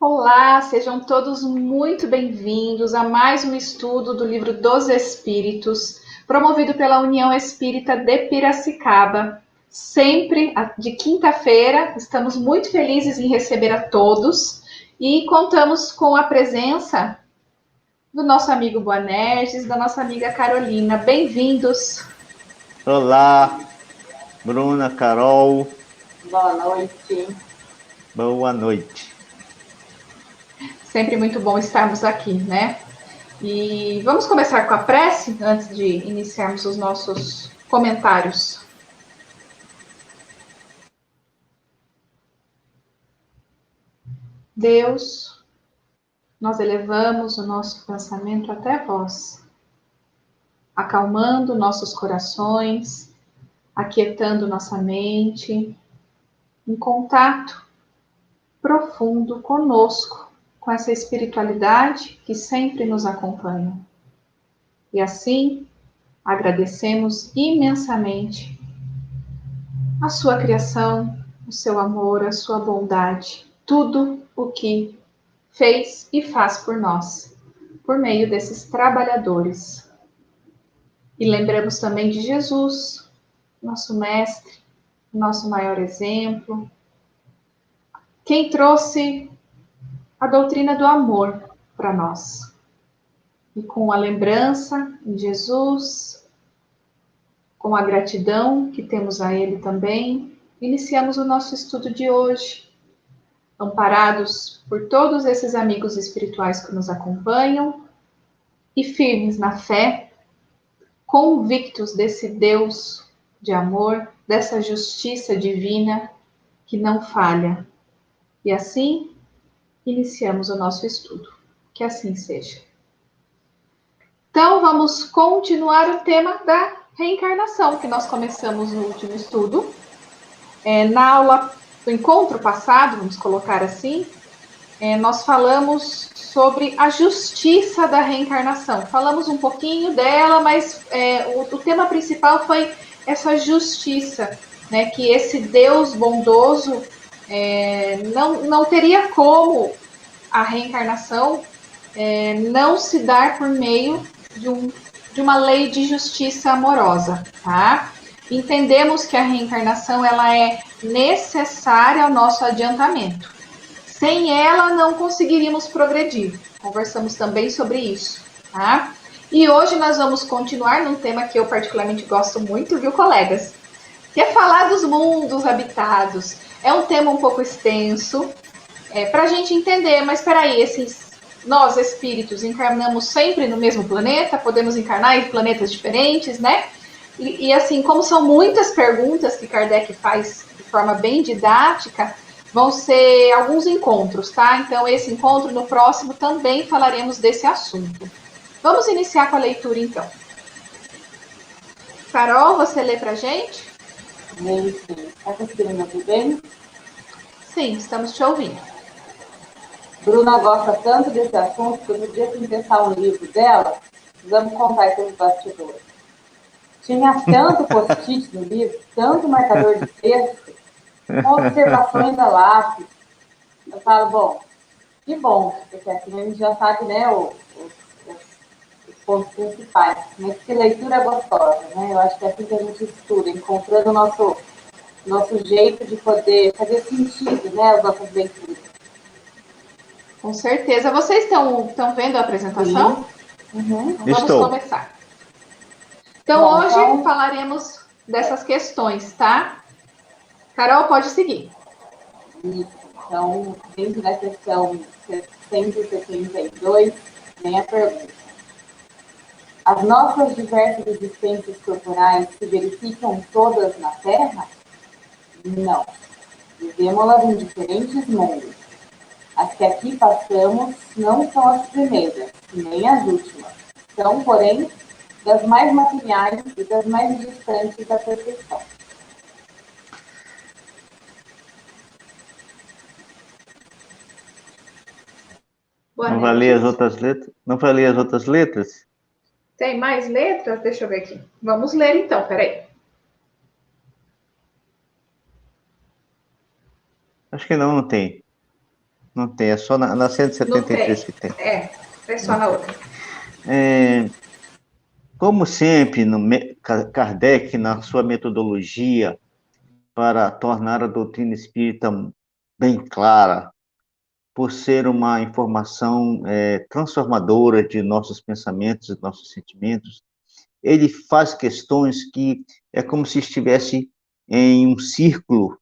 Olá, sejam todos muito bem-vindos a mais um estudo do Livro dos Espíritos, promovido pela União Espírita de Piracicaba. Sempre de quinta-feira, estamos muito felizes em receber a todos e contamos com a presença do nosso amigo Boanerges, da nossa amiga Carolina. Bem-vindos! Olá, Bruna, Carol. Boa noite. Boa noite. Sempre muito bom estarmos aqui, né? E vamos começar com a prece antes de iniciarmos os nossos comentários. Deus, nós elevamos o nosso pensamento até vós, acalmando nossos corações, aquietando nossa mente, em contato profundo conosco, com essa espiritualidade que sempre nos acompanha. E assim, agradecemos imensamente a sua criação, o seu amor, a sua bondade, tudo o que fez e faz por nós, por meio desses trabalhadores. E lembramos também de Jesus, nosso mestre, nosso maior exemplo, quem trouxe a doutrina do amor para nós. E com a lembrança em Jesus, com a gratidão que temos a Ele também, iniciamos o nosso estudo de hoje, amparados por todos esses amigos espirituais que nos acompanham e firmes na fé, convictos desse Deus de amor, dessa justiça divina que não falha. E assim, iniciamos o nosso estudo. Que assim seja. Então, vamos continuar o tema da reencarnação, que nós começamos no último estudo. Na aula do encontro passado, vamos colocar assim, nós falamos sobre a justiça da reencarnação. Falamos um pouquinho dela, mas o tema principal foi essa justiça, né? Que esse Deus bondoso não teria como a reencarnação não se dar por meio de uma lei de justiça amorosa, tá? Entendemos que a reencarnação ela é necessária ao nosso adiantamento. Sem ela, não conseguiríamos progredir. Conversamos também sobre isso, tá? E hoje nós vamos continuar num tema que eu particularmente gosto muito, viu, colegas? Que é falar dos mundos habitados. É um tema um pouco extenso, para a gente entender, mas espera aí, nós espíritos encarnamos sempre no mesmo planeta, podemos encarnar em planetas diferentes, né? E assim, como são muitas perguntas que Kardec faz de forma bem didática, vão ser alguns encontros, tá? Então, esse encontro, no próximo, também falaremos desse assunto. Vamos iniciar com a leitura, então. Carol, você lê pra gente? Leio sim. Está conseguindo me ouvir bem? Sim, estamos te ouvindo. Bruna gosta tanto desse assunto que no dia que pensar um livro dela, vamos contar esses bastidores. Tinha tanto post-it no livro, tanto marcador de texto, observações a lápis. Eu falo, bom, que bom, porque assim a gente já sabe, né, os pontos principais. Mas que leitura gostosa, né? Eu acho que é assim que a gente estuda, encontrando o nosso jeito de poder fazer sentido, né, as nossas leituras. Com certeza. Vocês estão vendo a apresentação? Uhum. Então, vamos começar. Então, bom, hoje falaremos dessas questões, tá? Carol, pode seguir. Isso. Então, dentro da questão 172, vem a pergunta. As nossas diversas existências corporais se verificam todas na Terra? Não. Vivemos-las em diferentes mundos. As que aqui passamos não são as primeiras, nem as últimas. São, porém, das mais materiais e das mais distantes da perfeição. Não vai ler as outras letras? Não vai ler as outras letras? Tem mais letras? Deixa eu ver aqui. Vamos ler então, peraí. Acho que não tem. Não tem, é só na 173 que tem. É só na outra. Como sempre, Kardec, na sua metodologia para tornar a doutrina espírita bem clara, por ser uma informação transformadora de nossos pensamentos e nossos sentimentos, ele faz questões que é como se estivesse em um círculo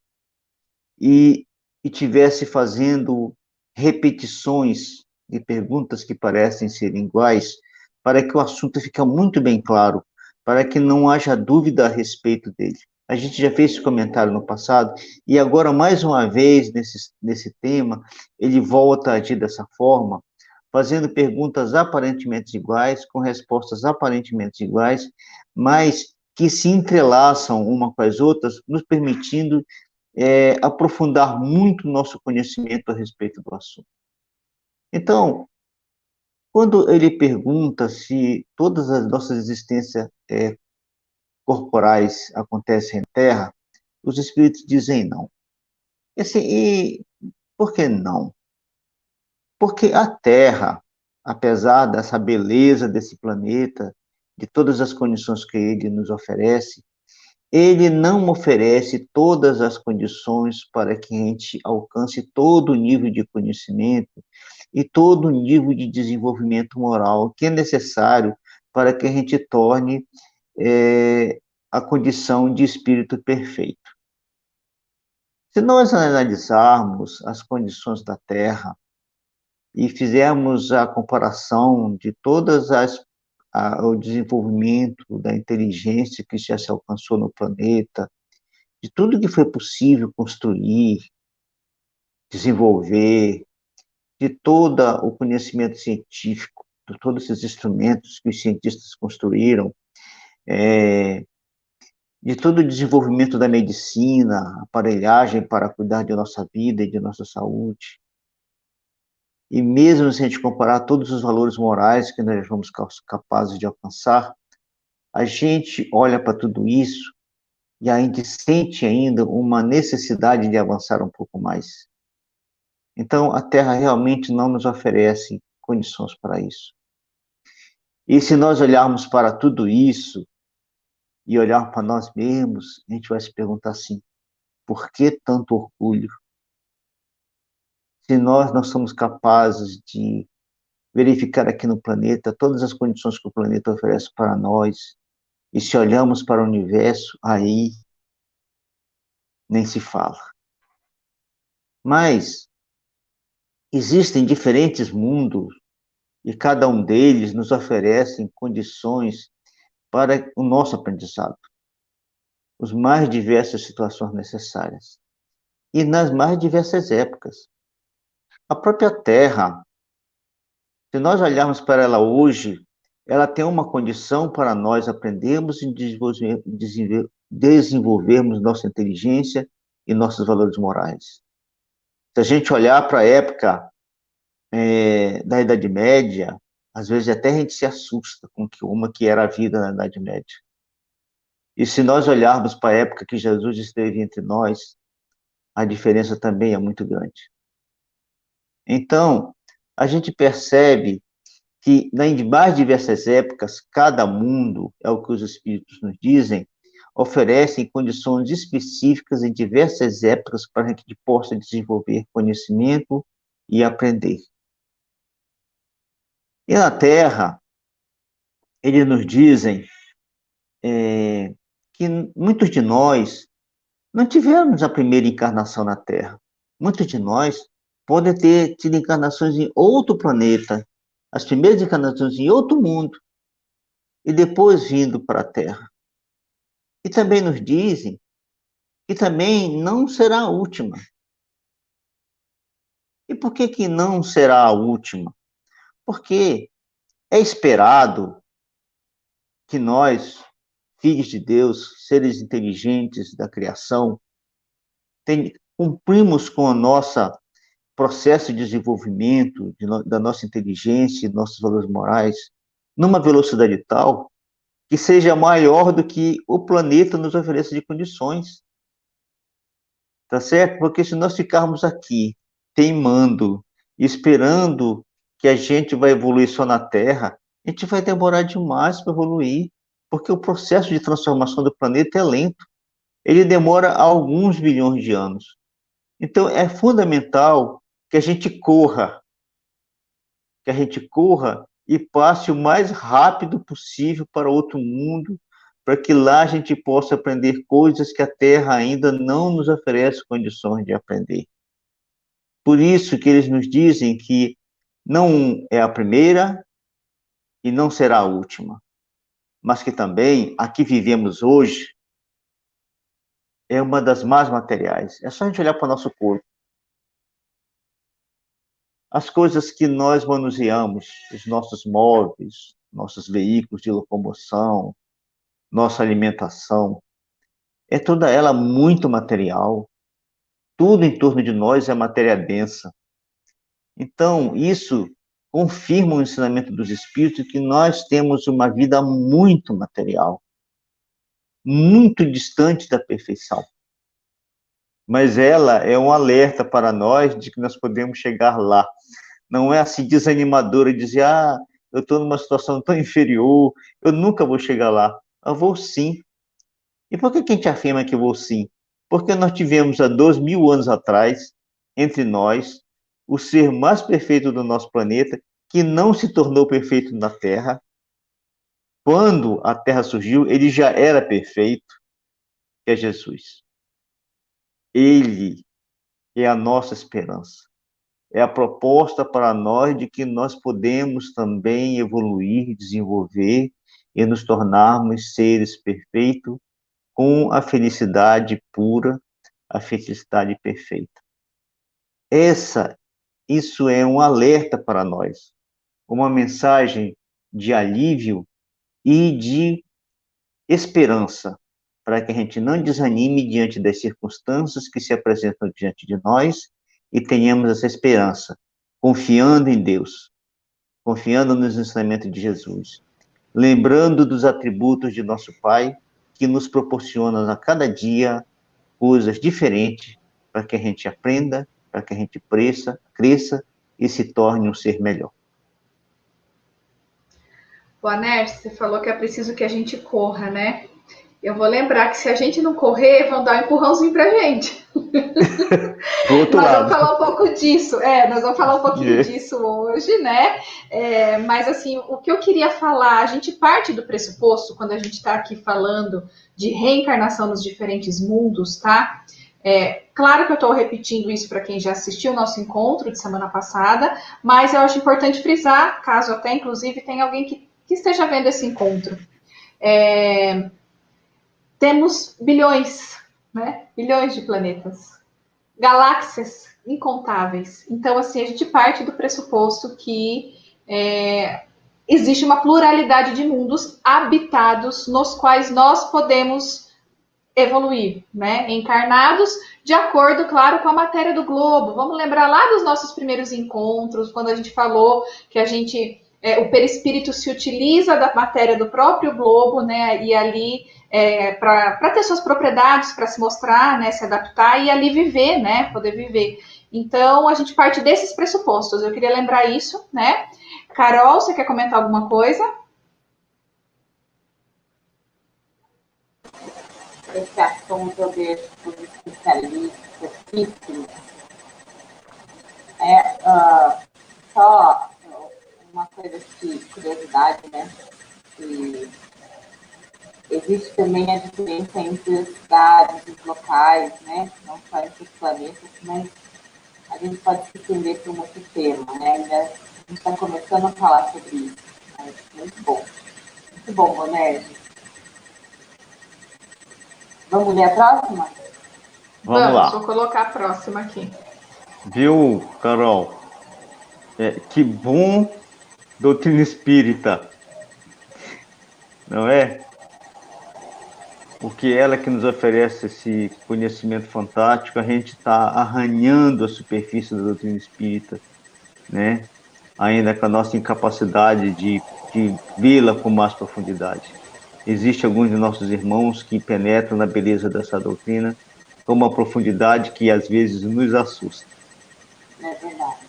e estivesse fazendo repetições de perguntas que parecem ser iguais, para que o assunto fique muito bem claro, para que não haja dúvida a respeito dele. A gente já fez esse comentário no passado, e agora, mais uma vez, nesse tema, ele volta a agir dessa forma, fazendo perguntas aparentemente iguais, com respostas aparentemente iguais, mas que se entrelaçam uma com as outras, nos permitindo aprofundar muito o nosso conhecimento a respeito do assunto. Então, quando ele pergunta se todas as nossas existências corporais acontecem em Terra, os espíritos dizem não. E por que não? Porque a Terra, apesar dessa beleza desse planeta, de todas as condições que ele nos oferece, ele não oferece todas as condições para que a gente alcance todo o nível de conhecimento e todo o nível de desenvolvimento moral que é necessário para que a gente torne a condição de espírito perfeito. Se nós analisarmos as condições da Terra e fizermos a comparação de todas o desenvolvimento da inteligência que já se alcançou no planeta, de tudo que foi possível construir, desenvolver, de todo o conhecimento científico, de todos esses instrumentos que os cientistas construíram, de todo o desenvolvimento da medicina, aparelhagem para cuidar de nossa vida e de nossa saúde. E mesmo se a gente comparar todos os valores morais que nós fomos capazes de alcançar, a gente olha para tudo isso e a gente sente ainda uma necessidade de avançar um pouco mais. Então, a Terra realmente não nos oferece condições para isso. E se nós olharmos para tudo isso e olhar para nós mesmos, a gente vai se perguntar assim, por que tanto orgulho? Se nós não somos capazes de verificar aqui no planeta todas as condições que o planeta oferece para nós, e se olhamos para o universo, aí nem se fala. Mas existem diferentes mundos, e cada um deles nos oferece condições para o nosso aprendizado, as mais diversas situações necessárias, e nas mais diversas épocas. A própria Terra, se nós olharmos para ela hoje, ela tem uma condição para nós aprendermos e desenvolvermos nossa inteligência e nossos valores morais. Se a gente olhar para a época da Idade Média, às vezes até a gente se assusta com uma que era a vida na Idade Média. E se nós olharmos para a época que Jesus esteve entre nós, a diferença também é muito grande. Então, a gente percebe que nas mais diversas épocas, cada mundo, é o que os espíritos nos dizem, oferecem condições específicas em diversas épocas para que a gente possa desenvolver conhecimento e aprender. E na Terra, eles nos dizem que muitos de nós não tivemos a primeira encarnação na Terra. Muitos de nós podem ter tido encarnações em outro planeta, as primeiras encarnações em outro mundo, e depois vindo para a Terra. E também nos dizem que também não será a última. E por que não será a última? Porque é esperado que nós, filhos de Deus, seres inteligentes da criação, cumprimos com o nosso processo de desenvolvimento da nossa inteligência e nossos valores morais numa velocidade tal que seja maior do que o planeta nos oferece de condições. Tá certo? Porque se nós ficarmos aqui teimando, esperando que a gente vai evoluir só na Terra, a gente vai demorar demais para evoluir, porque o processo de transformação do planeta é lento. Ele demora alguns bilhões de anos. Então, é fundamental que a gente corra e passe o mais rápido possível para outro mundo, para que lá a gente possa aprender coisas que a Terra ainda não nos oferece condições de aprender. Por isso que eles nos dizem que não é a primeira e não será a última, mas que também a que vivemos hoje é uma das mais materiais. É só a gente olhar para o nosso corpo. As coisas que nós manuseamos, os nossos móveis, nossos veículos de locomoção, nossa alimentação, é toda ela muito material. Tudo em torno de nós é matéria densa. Então, isso confirma o ensinamento dos Espíritos que nós temos uma vida muito material, muito distante da perfeição. Mas ela é um alerta para nós de que nós podemos chegar lá. Não é assim desanimadora dizer, eu estou numa situação tão inferior, eu nunca vou chegar lá. Eu vou sim. E por que a gente afirma que eu vou sim? Porque nós tivemos há 2.000 anos atrás, entre nós, o ser mais perfeito do nosso planeta, que não se tornou perfeito na Terra. Quando a Terra surgiu, ele já era perfeito, que é Jesus. Ele é a nossa esperança. É a proposta para nós de que nós podemos também evoluir, desenvolver e nos tornarmos seres perfeitos com a felicidade pura, a felicidade perfeita. Isso é um alerta para nós, uma mensagem de alívio e de esperança, para que a gente não desanime diante das circunstâncias que se apresentam diante de nós e tenhamos essa esperança, confiando em Deus, confiando nos ensinamentos de Jesus, lembrando dos atributos de nosso Pai, que nos proporcionam a cada dia coisas diferentes para que a gente aprenda, para que a gente cresça e se torne um ser melhor. O Aner, você falou que é preciso que a gente corra, né? Eu vou lembrar que se a gente não correr, vão dar um empurrãozinho pra gente. Do outro Nós lado. vamos falar um pouco disso. Nós vamos falar um pouquinho disso hoje, né? Mas assim, o que eu queria falar, a gente parte do pressuposto, quando a gente está aqui falando de reencarnação nos diferentes mundos, tá? Claro que eu estou repetindo isso para quem já assistiu o nosso encontro de semana passada, mas eu acho importante frisar, caso até inclusive tenha alguém que esteja vendo esse encontro. Temos bilhões, né? Bilhões de planetas, galáxias incontáveis. Então, assim, a gente parte do pressuposto que existe uma pluralidade de mundos habitados nos quais nós podemos evoluir, né? Encarnados de acordo, claro, com a matéria do globo. Vamos lembrar lá dos nossos primeiros encontros, quando a gente falou que o perispírito se utiliza da matéria do próprio globo, né? E ali para ter suas propriedades, para se mostrar, né? Se adaptar e ali viver, né? Poder viver. Então a gente parte desses pressupostos. Eu queria lembrar isso, né? Carol, você quer comentar alguma coisa? Esse assunto eu deixo para os especialistas físicos. Só uma coisa de curiosidade, né? Que existe também a diferença entre as cidades, os locais, né? Não só entre os planetas, mas a gente pode se entender por um outro tema, né? A gente está começando a falar sobre isso. Mas muito bom. Muito bom, Bonerge. Vamos ler a próxima? Vamos lá. Vou colocar a próxima aqui. Viu, Carol? Que bom doutrina espírita, não é? Porque ela que nos oferece esse conhecimento fantástico, a gente está arranhando a superfície da doutrina espírita, né? Ainda com a nossa incapacidade de vê-la com mais profundidade. Existem alguns de nossos irmãos que penetram na beleza dessa doutrina com uma profundidade que às vezes nos assusta. É verdade.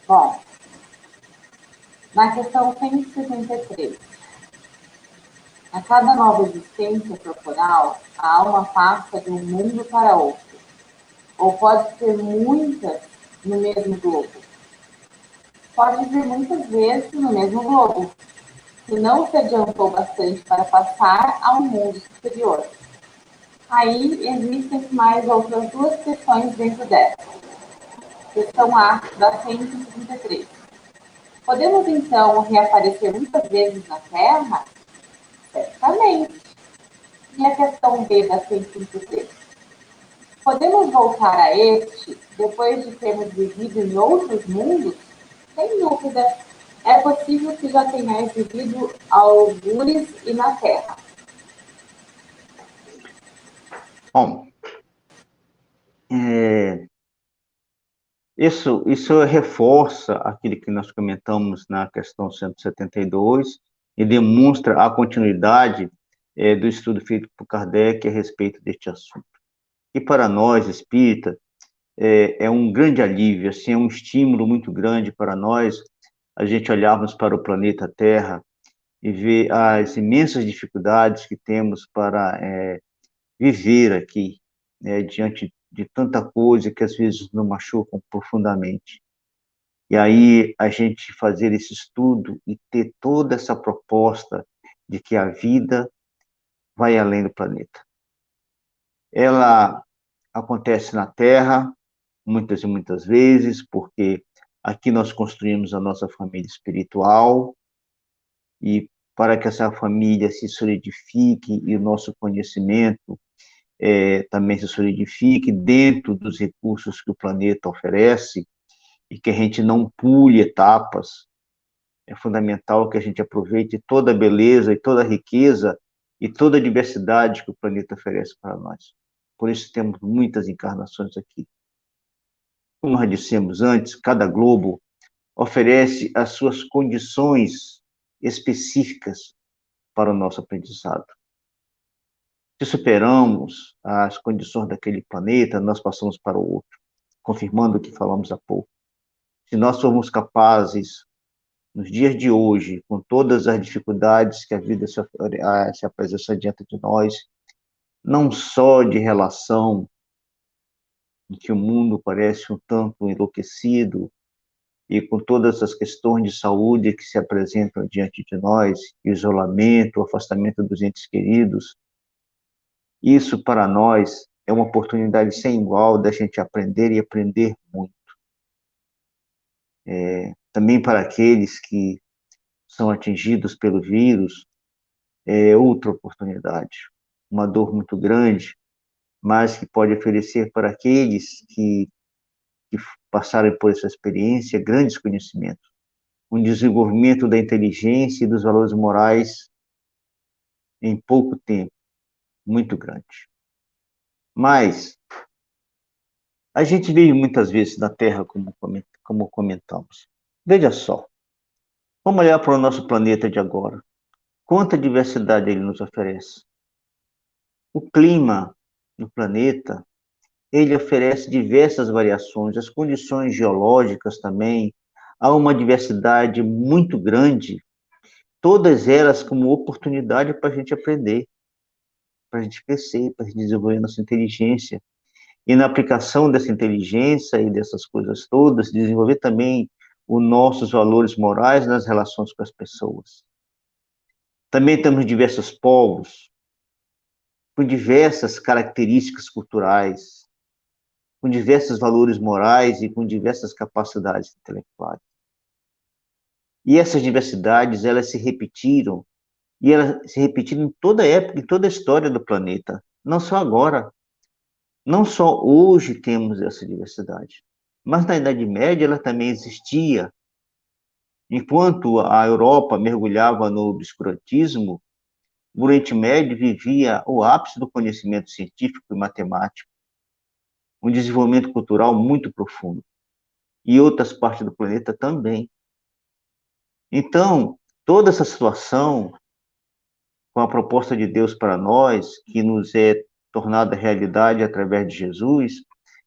Bom, na questão 163, a cada nova existência corporal, a alma passa de um mundo para outro, ou pode ser muitas no mesmo globo. Pode ser muitas vezes no mesmo globo, se não se adiantou bastante para passar ao mundo superior. Aí existem mais outras duas questões dentro dessa. Questão A, da 133. Podemos, então, reaparecer muitas vezes na Terra? Certamente. E a questão B, da 133. Podemos voltar a este, depois de termos vivido em outros mundos? Sem dúvida. É possível que já tenhais vivido algures e na Terra. Bom, isso reforça aquilo que nós comentamos na questão 172 e demonstra a continuidade do estudo feito por Kardec a respeito deste assunto. E para nós, espírita, é um grande alívio, assim, é um estímulo muito grande para nós a gente olharmos para o planeta Terra e ver as imensas dificuldades que temos para viver aqui, diante de tanta coisa que às vezes nos machucam profundamente. E aí a gente fazer esse estudo e ter toda essa proposta de que a vida vai além do planeta. Ela acontece na Terra, muitas e muitas vezes, porque aqui nós construímos a nossa família espiritual, e para que essa família se solidifique e o nosso conhecimento também se solidifique dentro dos recursos que o planeta oferece, e que a gente não pule etapas, é fundamental que a gente aproveite toda a beleza e toda a riqueza e toda a diversidade que o planeta oferece para nós. Por isso temos muitas encarnações aqui. Como já dissemos antes, cada globo oferece as suas condições específicas para o nosso aprendizado. Se superamos as condições daquele planeta, nós passamos para o outro, confirmando o que falamos há pouco. Se nós formos capazes, nos dias de hoje, com todas as dificuldades que a vida se apresenta diante de nós, não só de relação, em que o mundo parece um tanto enlouquecido, e com todas as questões de saúde que se apresentam diante de nós, isolamento, afastamento dos entes queridos, isso para nós é uma oportunidade sem igual da gente aprender e aprender muito. Também para aqueles que são atingidos pelo vírus, é outra oportunidade, uma dor muito grande, mas que pode oferecer para aqueles que passarem por essa experiência grandes conhecimentos, um desenvolvimento da inteligência e dos valores morais em pouco tempo, muito grande. Mas a gente vive muitas vezes na Terra, como comentamos. Veja só, vamos olhar para o nosso planeta de agora. Quanta diversidade ele nos oferece. O clima do planeta, ele oferece diversas variações, as condições geológicas também, há uma diversidade muito grande, todas elas como oportunidade para a gente aprender, para a gente crescer, para a gente desenvolver nossa inteligência. E na aplicação dessa inteligência e dessas coisas todas, desenvolver também os nossos valores morais nas relações com as pessoas. Também temos diversos povos, com diversas características culturais, com diversos valores morais e com diversas capacidades intelectuais. E essas diversidades, elas se repetiram, e elas se repetiram em toda a época, em toda a história do planeta, não só agora. Não só hoje temos essa diversidade, mas na Idade Média ela também existia. Enquanto a Europa mergulhava no obscurantismo, o Oriente Médio vivia o ápice do conhecimento científico e matemático, um desenvolvimento cultural muito profundo, e outras partes do planeta também. Então, toda essa situação, com a proposta de Deus para nós, que nos é tornada realidade através de Jesus,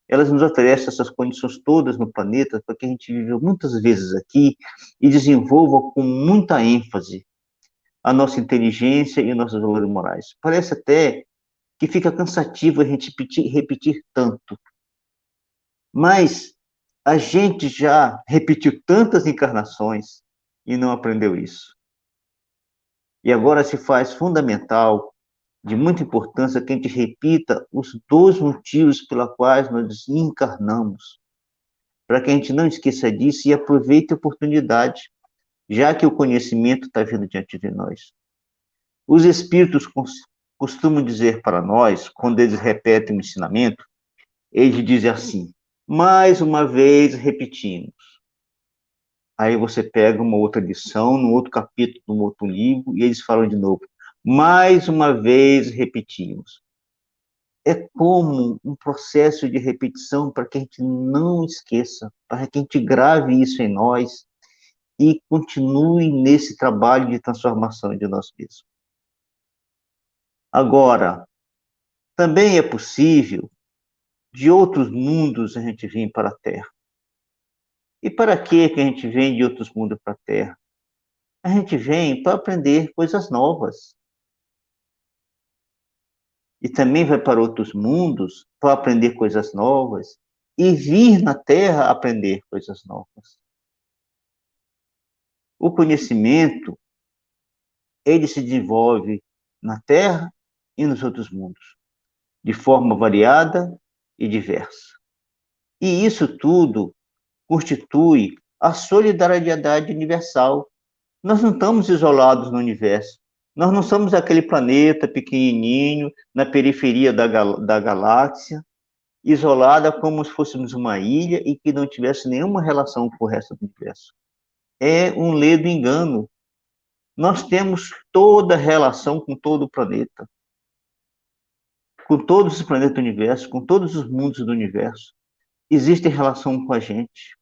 elas nos oferecem essas condições todas no planeta para que a gente viva muitas vezes aqui e desenvolva com muita ênfase a nossa inteligência e nossos valores morais. Parece até que fica cansativo a gente repetir tanto, mas a gente já repetiu tantas encarnações e não aprendeu isso. E agora se faz fundamental, de muita importância, que a gente repita os 2 motivos pelos quais nós encarnamos, para que a gente não esqueça disso e aproveite a oportunidade, já que o conhecimento está vindo diante de nós. Os espíritos costumam dizer para nós, quando eles repetem o ensinamento, eles dizem assim: mais uma vez repetimos. Aí você pega uma outra lição, num outro capítulo, num outro livro, e eles falam de novo: mais uma vez repetimos. É como um processo de repetição para que a gente não esqueça, para que a gente grave isso em nós e continue nesse trabalho de transformação de nós mesmos. Agora, também é possível de outros mundos a gente vir para a Terra. E para que a gente vem de outros mundos para a Terra? A gente vem para aprender coisas novas. E também vai para outros mundos para aprender coisas novas e vir na Terra aprender coisas novas. O conhecimento, ele se desenvolve na Terra e nos outros mundos, de forma variada e diversa. E isso tudo constitui a solidariedade universal. Nós não estamos isolados no universo. Nós não somos aquele planeta pequenininho, na periferia da galáxia, isolada como se fôssemos uma ilha e que não tivesse nenhuma relação com o resto do universo. É um ledo engano. Nós temos toda relação com todo o planeta, com todos os planetas do universo, com todos os mundos do universo. Existe relação com a gente.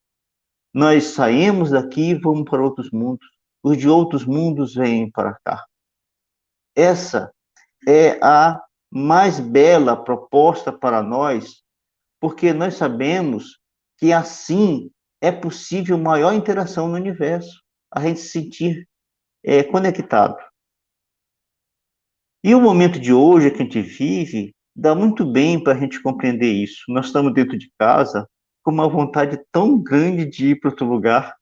Nós saímos daqui e vamos para outros mundos. Os de outros mundos vêm para cá. Essa é a mais bela proposta para nós, porque nós sabemos que assim é possível maior interação no universo, a gente se sentir conectado. E o momento de hoje que a gente vive dá muito bem para a gente compreender isso. Nós estamos dentro de casa com uma vontade tão grande de ir para outro lugar.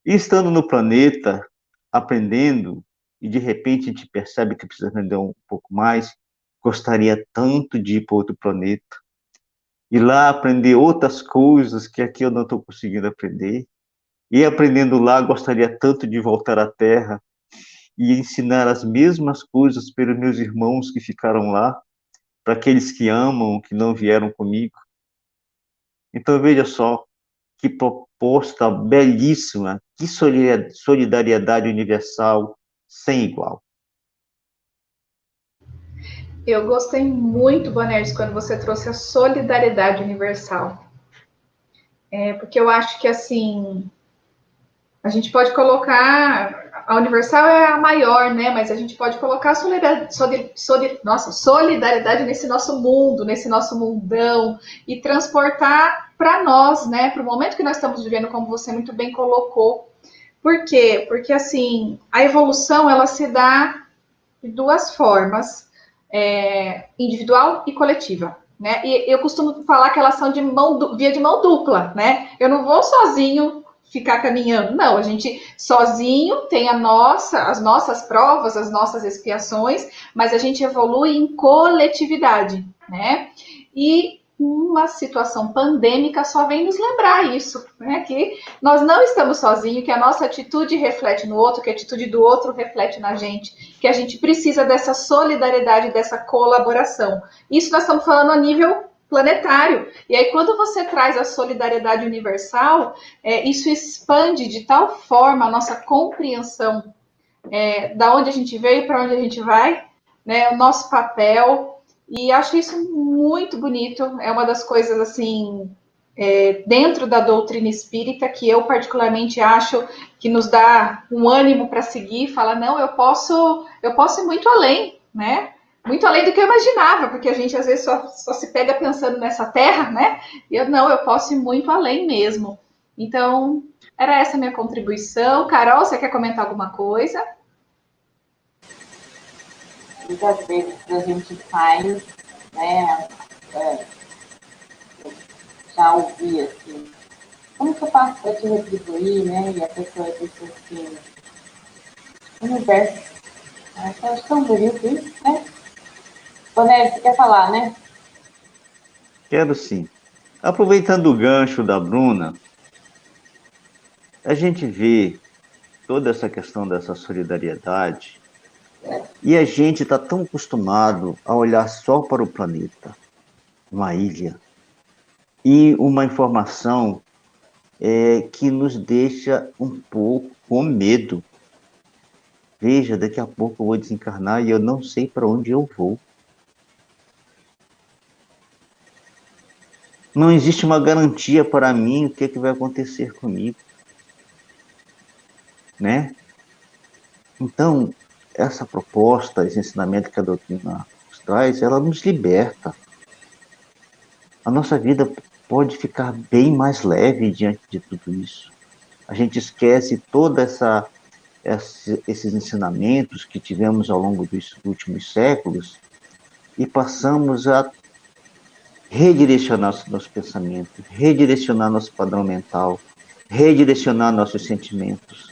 E estando no planeta, aprendendo, e de repente a gente percebe que precisa aprender um pouco mais, gostaria tanto de ir para outro planeta, e lá aprender outras coisas que aqui eu não estou conseguindo aprender, e aprendendo lá, gostaria tanto de voltar à Terra e ensinar as mesmas coisas para os meus irmãos que ficaram lá, para aqueles que amam, que não vieram comigo. Então veja só, que proposta belíssima, que solidariedade universal sem igual. Eu gostei muito, Bonerges, quando você trouxe a solidariedade universal. Porque eu acho que, assim, a gente pode colocar... A universal é a maior, né? Mas a gente pode colocar a solidariedade nesse nosso mundo, nesse nosso mundão, e transportar para nós, né? Para o momento que nós estamos vivendo, como você muito bem colocou. Por quê? Porque, assim, a evolução, ela se dá de 2 formas, individual e coletiva. Né? E eu costumo falar que elas são via de mão dupla, né? Eu não vou sozinho ficar caminhando, não. A gente sozinho tem as nossas provas, as nossas expiações, mas a gente evolui em coletividade, né? E uma situação pandêmica só vem nos lembrar isso, né? Que nós não estamos sozinhos, que a nossa atitude reflete no outro, que a atitude do outro reflete na gente, que a gente precisa dessa solidariedade, dessa colaboração. Isso nós estamos falando a nível planetário. E aí, quando você traz a solidariedade universal, isso expande de tal forma a nossa compreensão da onde a gente veio, para onde a gente vai, né? O nosso papel. E acho isso muito bonito. É uma das coisas, assim, dentro da doutrina espírita, que eu particularmente acho que nos dá um ânimo para seguir, fala, não, eu posso ir muito além, né? muito além do que eu imaginava, porque a gente às vezes só se pega pensando nessa terra, né? E eu posso ir muito além mesmo. Então, era essa a minha contribuição. Carol, você quer comentar alguma coisa? Muitas vezes a gente faz, né, já ouvi assim, como que eu faço para te retribuir, né? E a pessoa disse assim, universo, eu acho tão bonito isso, né? Bonélio, você quer falar, né? Quero sim. Aproveitando o gancho da Bruna, a gente vê toda essa questão dessa solidariedade e a gente está tão acostumado a olhar só para o planeta, uma ilha, e uma informação que nos deixa um pouco com medo. Veja, daqui a pouco eu vou desencarnar e eu não sei para onde eu vou. Não existe uma garantia para mim o que, que vai acontecer comigo, né? Então, essa proposta, esse ensinamento que a doutrina nos traz, ela nos liberta. A nossa vida pode ficar bem mais leve diante de tudo isso. A gente esquece toda esses ensinamentos que tivemos ao longo dos últimos séculos e passamos a redirecionar nosso pensamento, redirecionar nosso padrão mental, redirecionar nossos sentimentos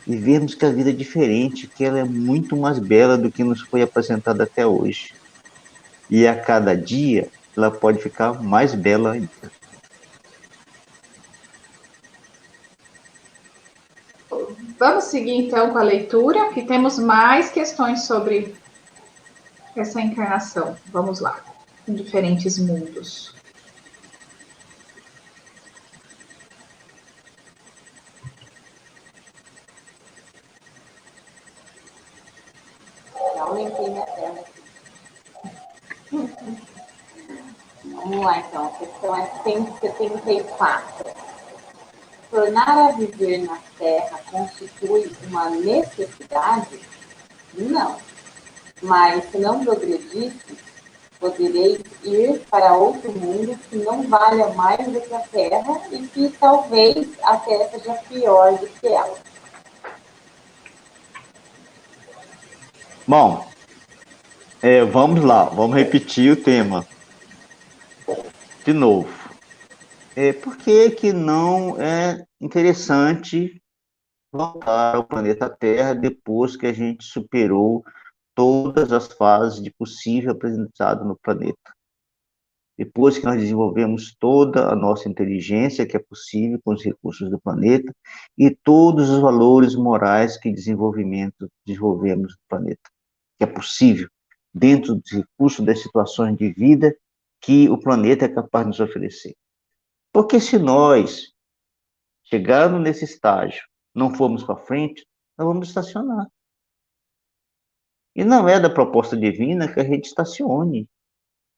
e vermos que a vida é diferente, que ela é muito mais bela do que nos foi apresentada até hoje. E a cada dia ela pode ficar mais bela ainda. Vamos seguir então com a leitura, que temos mais questões sobre essa encarnação. Vamos lá, em diferentes mundos. Já aumentei minha tela. Vamos lá, então. A questão é 174. Tornar a viver na Terra constitui uma necessidade? Não. Mas, se não progredisse, podereis ir para outro mundo que não valha mais do que a Terra e que talvez a Terra seja pior do que ela. Bom, vamos lá, vamos repetir o tema de novo. Por que que não é interessante voltar ao planeta Terra depois que a gente superou todas as fases de possível aprendizado no planeta? Depois que nós desenvolvemos toda a nossa inteligência, que é possível com os recursos do planeta, e todos os valores morais que desenvolvemos no planeta, que é possível, dentro dos recursos das situações de vida que o planeta é capaz de nos oferecer. Porque se nós, chegando nesse estágio, não formos para frente, nós vamos estacionar. E não é da proposta divina que a gente estacione.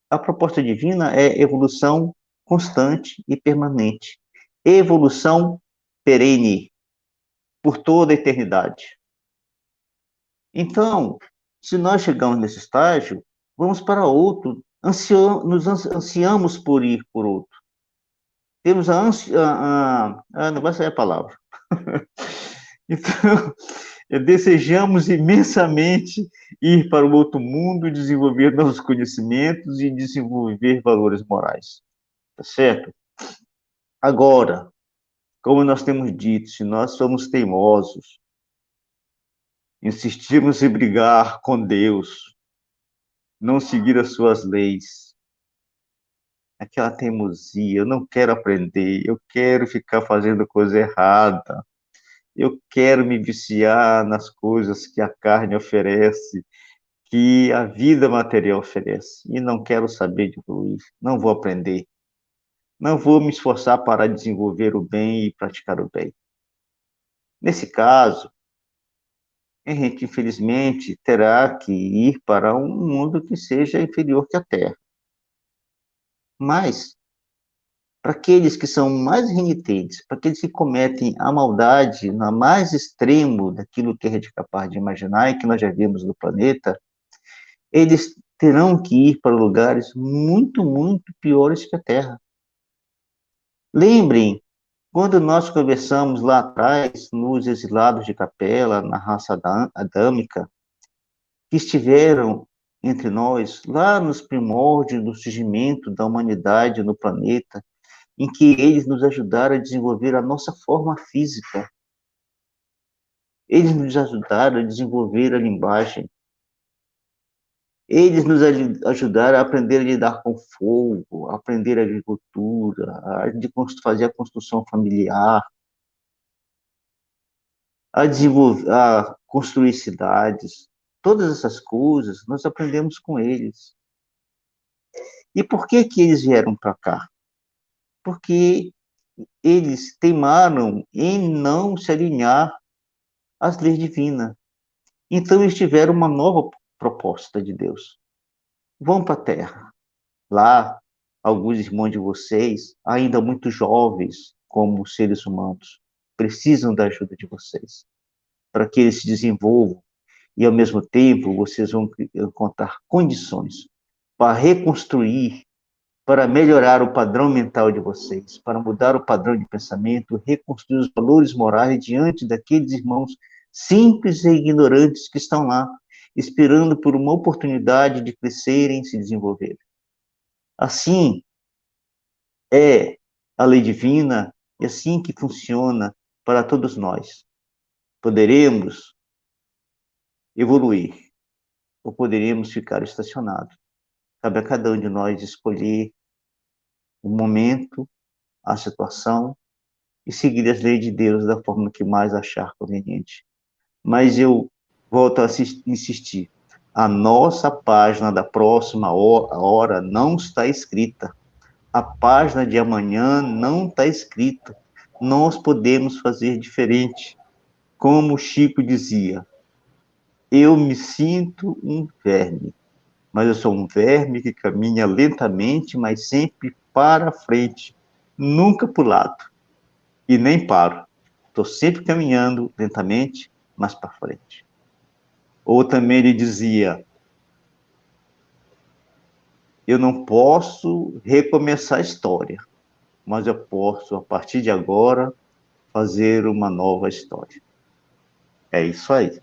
A proposta divina é evolução constante e permanente. Evolução perene, por toda a eternidade. Então, se nós chegamos nesse estágio, vamos para outro, ansiamos por ir por outro. Temos a ânsia, não vai sair a palavra. Então, desejamos imensamente ir para o outro mundo, desenvolver novos conhecimentos e desenvolver valores morais. Tá certo? Agora, como nós temos dito, se nós somos teimosos, insistimos em brigar com Deus, não seguir as suas leis, aquela teimosia, eu não quero aprender, eu quero ficar fazendo coisa errada, eu quero me viciar nas coisas que a carne oferece, que a vida material oferece, e não quero saber de evoluir, não vou aprender, não vou me esforçar para desenvolver o bem e praticar o bem. Nesse caso, a gente, infelizmente, terá que ir para um mundo que seja inferior que a Terra. Mas, para aqueles que são mais renitentes, para aqueles que cometem a maldade no mais extremo daquilo que a gente é capaz de imaginar e que nós já vimos no planeta, eles terão que ir para lugares muito, muito piores que a Terra. Lembrem, quando nós conversamos lá atrás, nos exilados de Capela, na raça adâmica, que estiveram entre nós, lá nos primórdios do surgimento da humanidade no planeta, em que eles nos ajudaram a desenvolver a nossa forma física. Eles nos ajudaram a desenvolver a linguagem. Eles nos ajudaram a aprender a lidar com fogo, a aprender a agricultura, fazer a construção familiar, a construir cidades. Todas essas coisas nós aprendemos com eles. E por que que eles vieram para cá? Porque eles teimaram em não se alinhar às leis divinas. Então eles tiveram uma nova proposta de Deus. Vão para a Terra. Lá, alguns irmãos de vocês, ainda muito jovens, como seres humanos, precisam da ajuda de vocês, para que eles se desenvolvam e, ao mesmo tempo, vocês vão encontrar condições para reconstruir, para melhorar o padrão mental de vocês, para mudar o padrão de pensamento, reconstruir os valores morais diante daqueles irmãos simples e ignorantes que estão lá, esperando por uma oportunidade de crescerem e se desenvolverem. Assim é a lei divina e assim que funciona para todos nós. Poderemos evoluir ou poderemos ficar estacionados. Cabe a cada um de nós escolher o momento, a situação e seguir as leis de Deus da forma que mais achar conveniente. Mas eu volto a insistir. A nossa página da próxima hora não está escrita. A página de amanhã não está escrita. Nós podemos fazer diferente. Como o Chico dizia, eu me sinto um verme, mas eu sou um verme que caminha lentamente, mas sempre para frente, nunca para o lado. E nem paro. Estou sempre caminhando lentamente, mas para frente. Ou também ele dizia, eu não posso recomeçar a história, mas eu posso, a partir de agora, fazer uma nova história. É isso aí.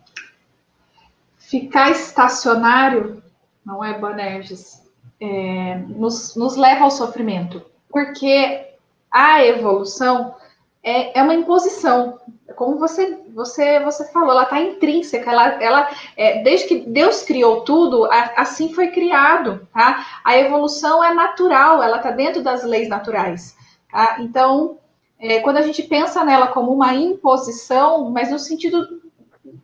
Ficar estacionário, não é, Boanerges, nos leva ao sofrimento, porque a evolução é uma imposição, como você falou, ela está intrínseca, desde que Deus criou tudo, assim foi criado, tá? A evolução é natural, ela está dentro das leis naturais, tá? Então, quando a gente pensa nela como uma imposição, mas no sentido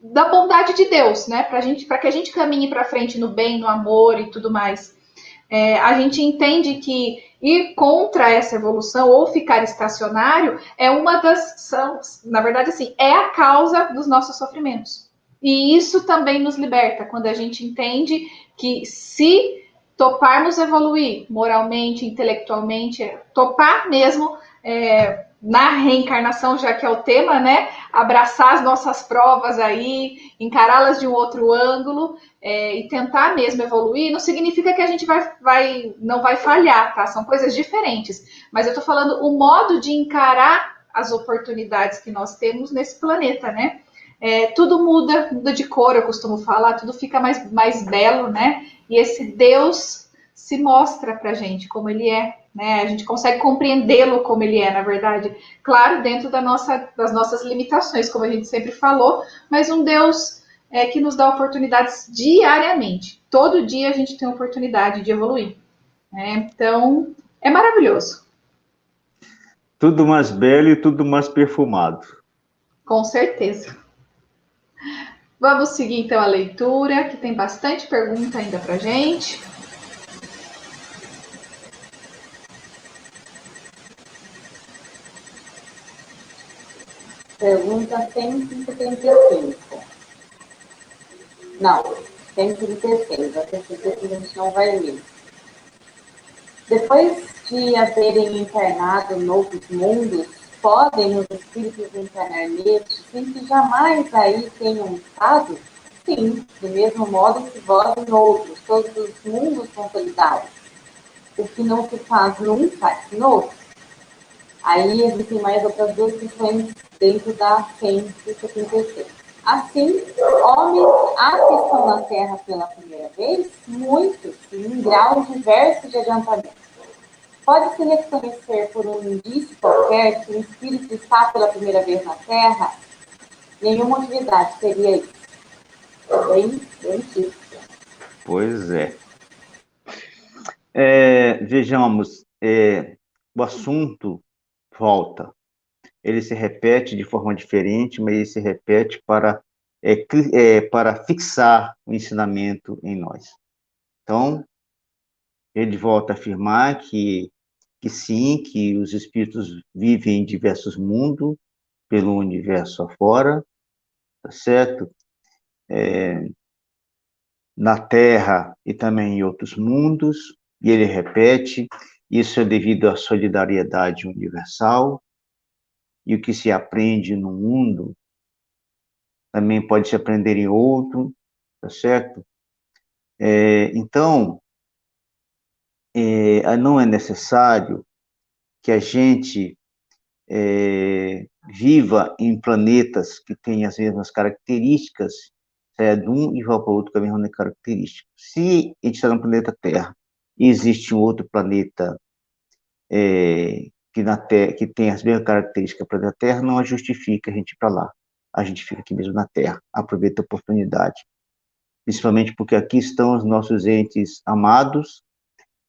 da bondade de Deus, né? Para que a gente caminhe para frente no bem, no amor e tudo mais. A gente entende que ir contra essa evolução ou ficar estacionário é na verdade, assim, é a causa dos nossos sofrimentos. E isso também nos liberta, quando a gente entende que se toparmos evoluir moralmente, intelectualmente, topar mesmo na reencarnação, já que é o tema, né? Abraçar as nossas provas aí, encará-las de um outro ângulo e tentar mesmo evoluir, não significa que a gente não vai falhar, tá? São coisas diferentes. Mas eu tô falando o modo de encarar as oportunidades que nós temos nesse planeta, né? Tudo muda de cor, eu costumo falar, tudo fica mais belo, né? E esse Deus se mostra pra gente como ele é, né? A gente consegue compreendê-lo como ele é, na verdade. Claro, dentro das nossas limitações, como a gente sempre falou, mas um Deus que nos dá oportunidades diariamente. Todo dia a gente tem oportunidade de evoluir. Né? Então, é maravilhoso. Tudo mais belo e tudo mais perfumado. Com certeza. Vamos seguir, então, a leitura, que tem bastante pergunta ainda pra gente. Pergunta 175. Não, 136. Até que a gente não vai ler. Depois de haverem encarnado novos mundos, podem os espíritos encarnar nestes sem que jamais aí tenham estado? sim, do mesmo modo que vós e noutros, todos os mundos consolidados. O que não se faz num, faz noutro. Aí existem mais outras duas questões dentro da 176. Assim, homens há que estão na Terra pela primeira vez, muitos, em graus diversos de adiantamento. Pode-se reconhecer por um indício qualquer que o espírito está pela primeira vez na Terra? Nenhuma utilidade seria isso. Bem difícil. Pois é. Vejamos, o assunto volta. Ele se repete de forma diferente, mas ele se repete para fixar o ensinamento em nós. Então, ele volta a afirmar que sim, que os espíritos vivem em diversos mundos, pelo universo afora, tá certo? Na Terra e também em outros mundos, e ele repete, isso é devido à solidariedade universal, e o que se aprende no mundo também pode se aprender em outro, tá certo? Então, não é necessário que a gente viva em planetas que têm as mesmas características, saia de um e vá para o outro com a mesma característica. Se a gente está no planeta Terra e existe um outro planeta que tem as mesmas características do planeta Terra, não justifica a gente ir para lá. A gente fica aqui mesmo na Terra, aproveita a oportunidade. Principalmente porque aqui estão os nossos entes amados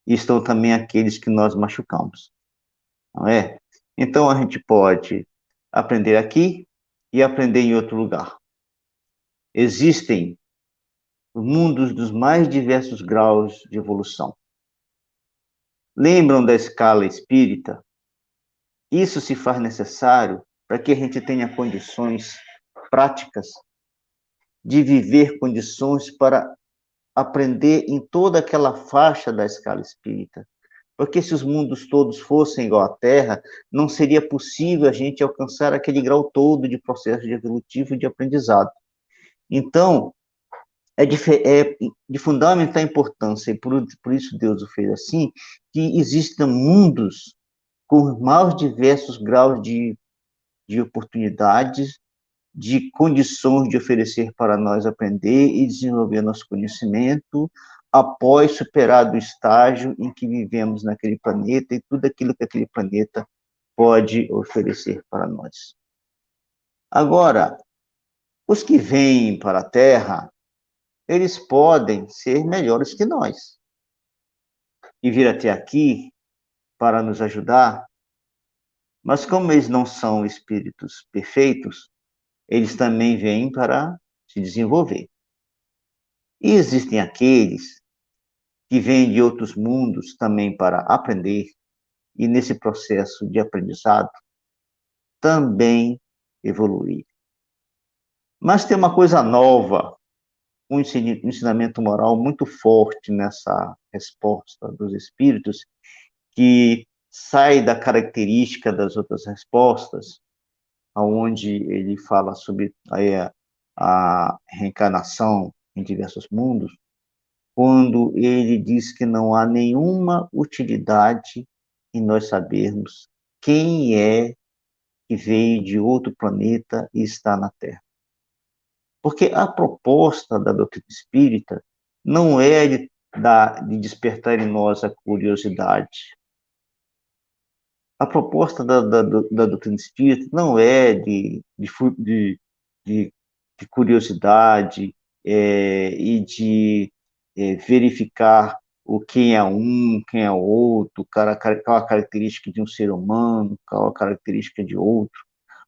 e estão também aqueles que nós machucamos, não é? Então a gente pode aprender aqui e aprender em outro lugar. Existem mundos dos mais diversos graus de evolução. Lembram da escala espírita? Isso se faz necessário para que a gente tenha condições práticas de viver condições para aprender em toda aquela faixa da escala espírita. Porque se os mundos todos fossem igual à Terra, não seria possível a gente alcançar aquele grau todo de processo de evolutivo e de aprendizado. Então, é de fundamental importância, e por isso Deus o fez assim, que existam mundos com mais diversos graus de oportunidades, de condições de oferecer para nós aprender e desenvolver nosso conhecimento após superado o estágio em que vivemos naquele planeta e tudo aquilo que aquele planeta pode oferecer para nós. Agora, os que vêm para a Terra, eles podem ser melhores que nós e vir até aqui para nos ajudar, mas como eles não são espíritos perfeitos, eles também vêm para se desenvolver. E existem aqueles que vêm de outros mundos também para aprender, e nesse processo de aprendizado também evoluir. Mas tem uma coisa nova, um ensinamento moral muito forte nessa resposta dos espíritos, que sai da característica das outras respostas, onde ele fala sobre a reencarnação em diversos mundos, quando ele diz que não há nenhuma utilidade em nós sabermos quem é que veio de outro planeta e está na Terra. Porque a proposta da doutrina espírita não é de despertar em nós a curiosidade. A proposta da doutrina espírita não é de curiosidade e de verificar quem é um, quem é outro, qual a característica de um ser humano, qual a característica de outro,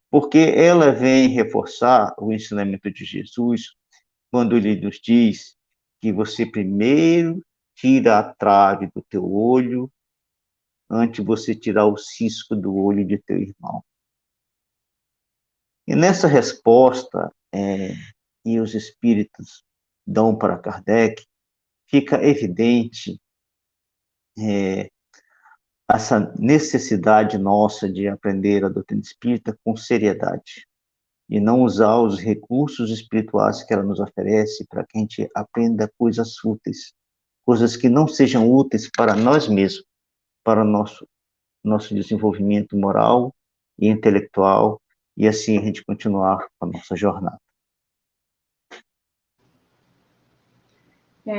porque ela vem reforçar o ensinamento de Jesus, quando ele nos diz que você primeiro tira a trave do teu olho, antes de você tirar o cisco do olho de teu irmão. E nessa resposta que os espíritos dão para Kardec, fica evidente essa necessidade nossa de aprender a doutrina espírita com seriedade. e não usar os recursos espirituais que ela nos oferece para que a gente aprenda coisas úteis, coisas que não sejam úteis para nós mesmos, para o nosso desenvolvimento moral e intelectual, e assim a gente continuar a nossa jornada.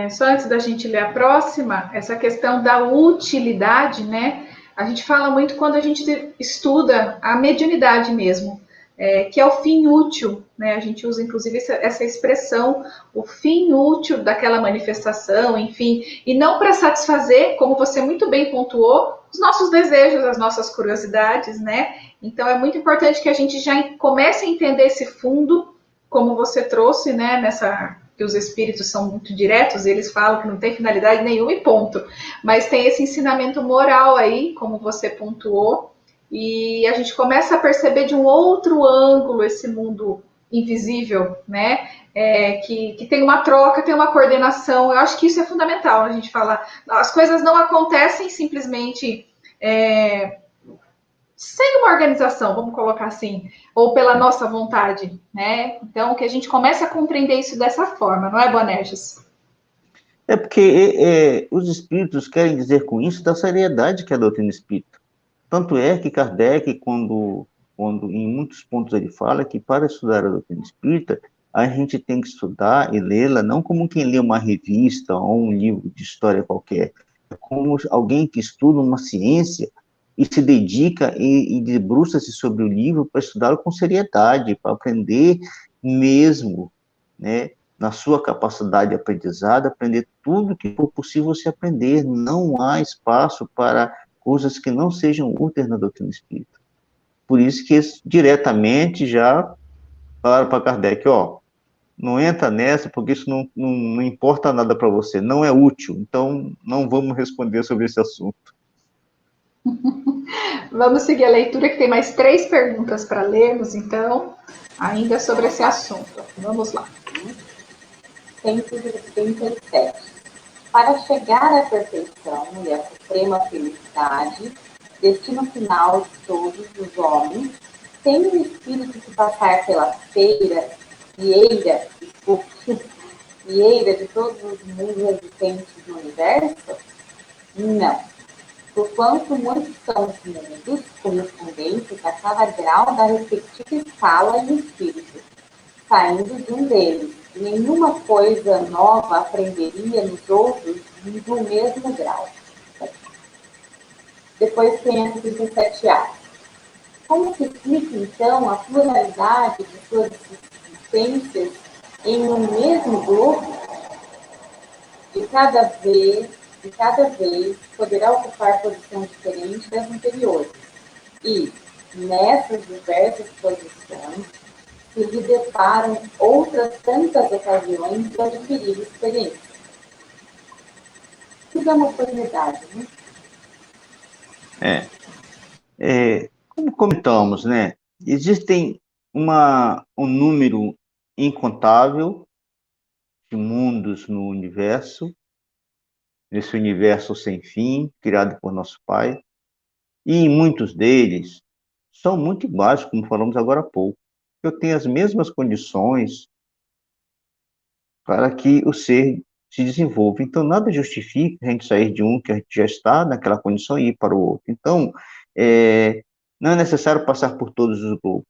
Só antes da gente ler a próxima, essa questão da utilidade, né? A gente fala muito quando a gente estuda a mediunidade mesmo, que é o fim útil, né? A gente usa inclusive essa expressão, o fim útil daquela manifestação, enfim, e não para satisfazer, como você muito bem pontuou, os nossos desejos, as nossas curiosidades, né? Então é muito importante que a gente já comece a entender esse fundo, como você trouxe, né, que os espíritos são muito diretos, eles falam que não tem finalidade nenhuma e ponto. Mas tem esse ensinamento moral aí, como você pontuou, e a gente começa a perceber de um outro ângulo esse mundo invisível, né? Que tem uma troca, tem uma coordenação. Eu acho que isso é fundamental. A gente fala, as coisas não acontecem simplesmente sem uma organização, vamos colocar assim, ou pela nossa vontade, né? Então, que a gente comece a compreender isso dessa forma, não é, Boanerges? É porque os espíritos querem dizer com isso da seriedade que é a doutrina espírita. Tanto é que Kardec, quando em muitos pontos ele fala que para estudar a doutrina espírita, a gente tem que estudar e lê-la não como quem lê uma revista ou um livro de história qualquer, é como alguém que estuda uma ciência e se dedica e debruça-se sobre o livro para estudá-lo com seriedade, para aprender mesmo, né, na sua capacidade de aprendizado, aprender tudo que for possível se aprender. Não há espaço para coisas que não sejam úteis na doutrina espírita. Por isso que diretamente já falaram para Kardec, não entra nessa, porque isso não importa nada para você, não é útil, então não vamos responder sobre esse assunto. Vamos seguir a leitura, que tem mais 3 perguntas para lermos, então, ainda sobre esse assunto. Vamos lá. 137. Para chegar à perfeição e à suprema felicidade, destino final de todos os homens, tem o espírito que passar pela fieira de todos os mundos existentes no universo? Não. Porquanto muitos são os mundos correspondentes a cada grau da respectiva escala em espírito, saindo de um deles. Nenhuma coisa nova aprenderia nos outros do mesmo grau. Depois tem a 37A. Como se explica, então, a pluralidade de suas existências em um mesmo globo? De cada vez poderá ocupar posição diferente das anteriores. E, nessas diversas posições, se lhe deparam outras tantas ocasiões de adquirir experiência. Tudo é uma oportunidade, né? Como comentamos, né? Existem um número incontável de mundos no universo, nesse universo sem fim, criado por nosso Pai, e muitos deles são muito iguais, como falamos agora há pouco. Eu tenho as mesmas condições para que o ser se desenvolva. Então, nada justifica a gente sair de um que a gente já está naquela condição e ir para o outro. Então, não é necessário passar por todos os grupos.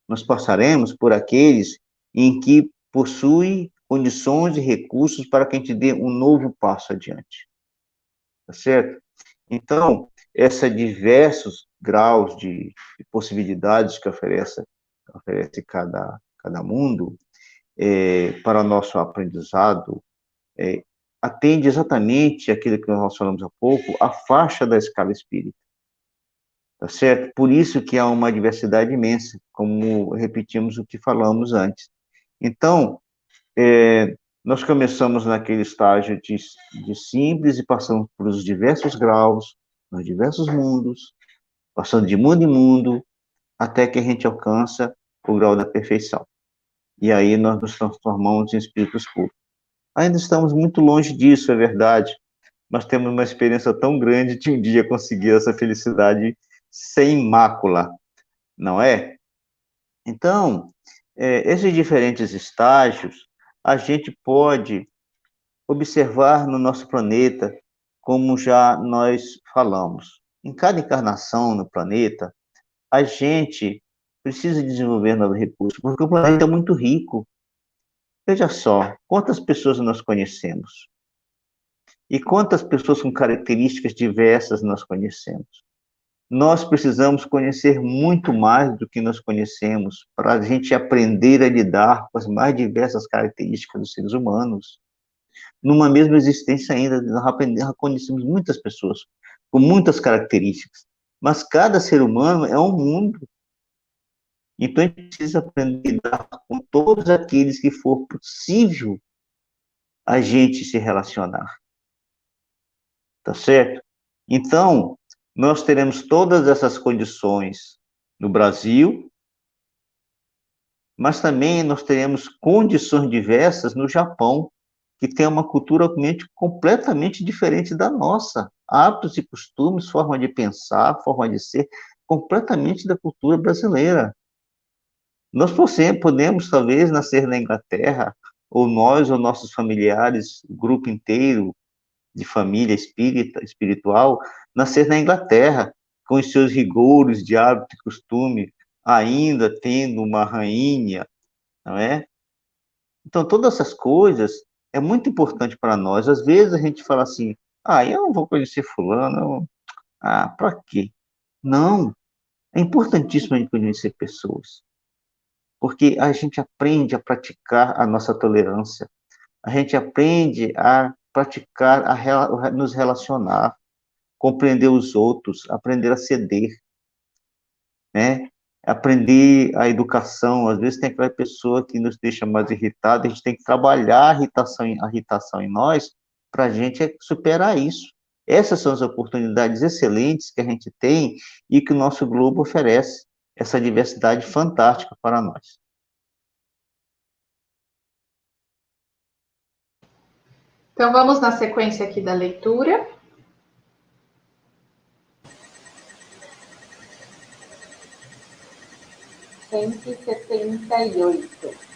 Nós passaremos por aqueles em que possui condições e recursos para que a gente dê um novo passo adiante. Tá certo? Então, esses diversos graus de possibilidades que oferece cada mundo, para o nosso aprendizado, atende exatamente aquilo que nós falamos há pouco, a faixa da escala espírita. Tá certo? Por isso que há uma diversidade imensa, como repetimos o que falamos antes. Então, nós começamos naquele estágio de simples e passamos por os diversos graus, nos diversos mundos, passando de mundo em mundo, até que a gente alcança o grau da perfeição. E aí nós nos transformamos em espíritos puros. Ainda estamos muito longe disso, é verdade, mas temos uma experiência tão grande de um dia conseguir essa felicidade sem mácula, não é? Então, esses diferentes estágios, a gente pode observar no nosso planeta, como já nós falamos. Em cada encarnação no planeta, a gente precisa desenvolver novos recursos, porque o planeta é muito rico. Veja só, quantas pessoas nós conhecemos e quantas pessoas com características diversas nós conhecemos. Nós precisamos conhecer muito mais do que nós conhecemos para a gente aprender a lidar com as mais diversas características dos seres humanos. Numa mesma existência ainda, nós conhecemos muitas pessoas com muitas características, mas cada ser humano é um mundo. Então, a gente precisa aprender a lidar com todos aqueles que for possível a gente se relacionar, tá certo? Então, nós teremos todas essas condições no Brasil, mas também nós teremos condições diversas no Japão, que tem uma cultura completamente diferente da nossa. Hábitos e costumes, forma de pensar, forma de ser, completamente da cultura brasileira. Nós podemos, talvez, nascer na Inglaterra, ou nós, ou nossos familiares, o grupo inteiro de família espiritual, nascer na Inglaterra, com os seus rigores de hábito e costume, ainda tendo uma rainha, não é? Então, todas essas coisas é muito importante para nós. Às vezes a gente fala assim, eu não vou conhecer fulano, para quê? Não, é importantíssimo a gente conhecer pessoas, porque a gente aprende a praticar a nossa tolerância, a gente aprende a praticar, nos relacionar, compreender os outros, aprender a ceder, né? Aprender a educação. Às vezes tem aquela pessoa que nos deixa mais irritado, a gente tem que trabalhar a irritação em nós para a gente superar isso. Essas são as oportunidades excelentes que a gente tem e que o nosso globo oferece, essa diversidade fantástica para nós. Então, vamos na sequência aqui da leitura. Cento e 178.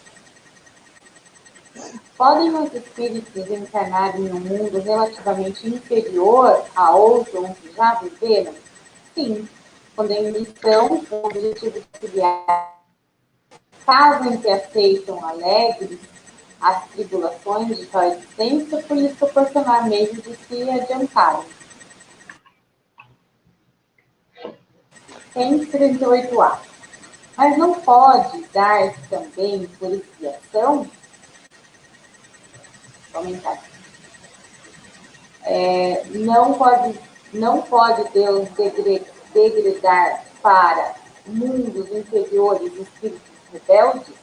Podem os espíritos encarnar em um mundo relativamente inferior a outro onde já viveram? Sim, quando em missão, com o objetivo de criar, fazem que aceitam alegres as tribulações de sua existência por lhes proporcionar meios de se adiantarem. 138A. Mas não pode dar também por expiação? Comentário. Não pode Deus degradar para mundos inferiores espíritos rebeldes?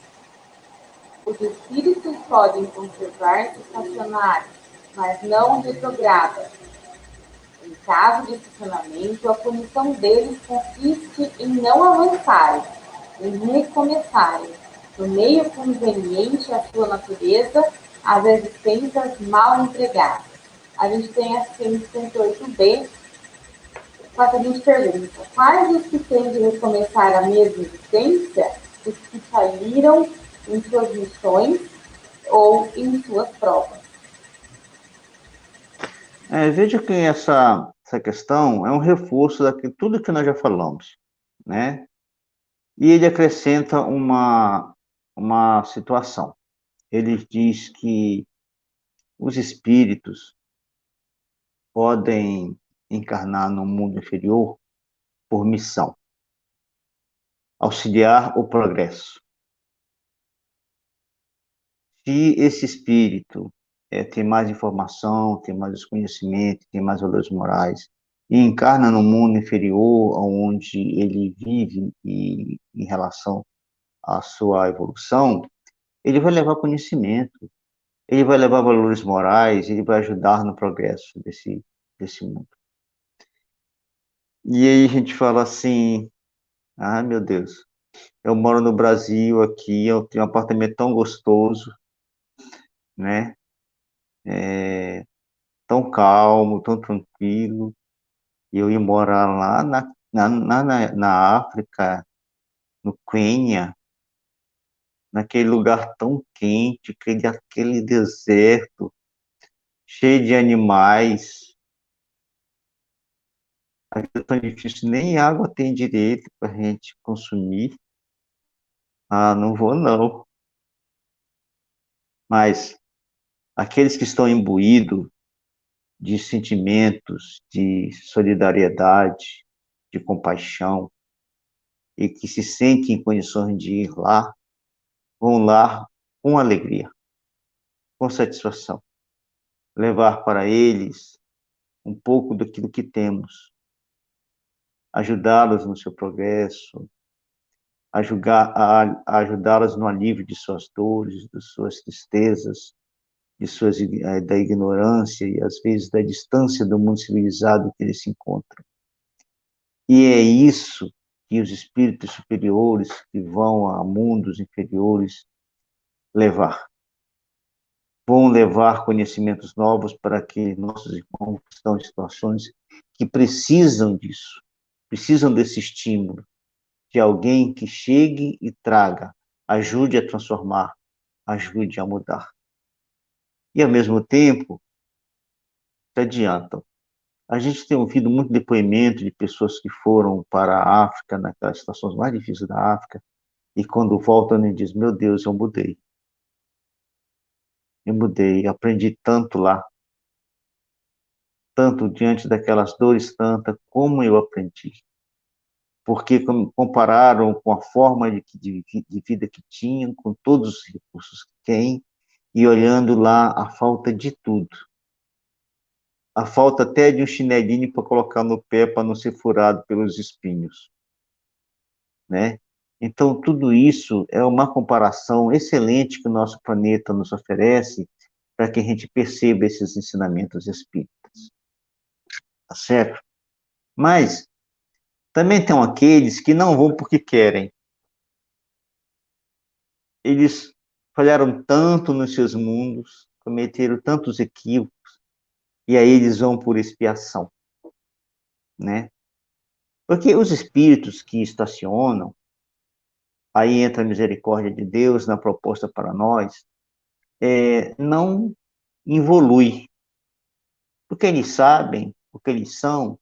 Os espíritos podem conservar-se estacionários, mas não retrogradam. Em caso de estacionamento, a punição deles consiste em não avançarem, em recomeçarem, no meio conveniente à sua natureza, as existências mal empregadas. A gente tem a 168B, a seguinte pergunta: quais os que têm de recomeçar a mesma existência? Os que saíram em suas missões ou em suas provas? Veja que essa questão é um reforço daquilo tudo que nós já falamos, né? E ele acrescenta uma situação. Ele diz que os espíritos podem encarnar no mundo inferior por missão, auxiliar o progresso. Se esse espírito tem mais informação, tem mais conhecimento, tem mais valores morais, e encarna no mundo inferior, onde ele vive e, em relação à sua evolução, ele vai levar conhecimento, ele vai levar valores morais, ele vai ajudar no progresso desse mundo. E aí a gente fala assim, meu Deus, eu moro no Brasil aqui, eu tenho um apartamento tão gostoso, né? Tão calmo, tão tranquilo, e eu ia morar lá na África, no Quênia, naquele lugar tão quente, aquele deserto, cheio de animais. Aqui é tão difícil, nem água tem direito para a gente consumir. Ah, não vou não. Mas aqueles que estão imbuídos de sentimentos, de solidariedade, de compaixão, e que se sentem em condições de ir lá, vão lá com alegria, com satisfação. Levar para eles um pouco daquilo que temos, ajudá-los no seu progresso, ajudá-los no alívio de suas dores, de suas tristezas, da ignorância e, às vezes, da distância do mundo civilizado que eles se encontram. E é isso que os espíritos superiores que vão a mundos inferiores vão levar conhecimentos novos para que nossos irmãos que estão em situações que precisam disso, precisam desse estímulo, de alguém que chegue e traga, ajude a transformar, ajude a mudar. E, ao mesmo tempo, se adiantam. A gente tem ouvido muito depoimento de pessoas que foram para a África, naquelas situações mais difíceis da África, e quando voltam, eles dizem, meu Deus, eu mudei, aprendi tanto lá, tanto diante daquelas dores, tanta, como eu aprendi. Porque compararam com a forma de vida que tinham, com todos os recursos que têm, e olhando lá a falta de tudo. A falta até de um chinelinho para colocar no pé para não ser furado pelos espinhos, né? Então, tudo isso é uma comparação excelente que o nosso planeta nos oferece para que a gente perceba esses ensinamentos espíritas. Tá certo? Mas também tem aqueles que não vão porque querem. Eles falharam tanto nos seus mundos, cometeram tantos equívocos, e aí eles vão por expiação, né? Porque os espíritos que estacionam, aí entra a misericórdia de Deus na proposta para nós, não evolui, porque eles sabem, o que eles são,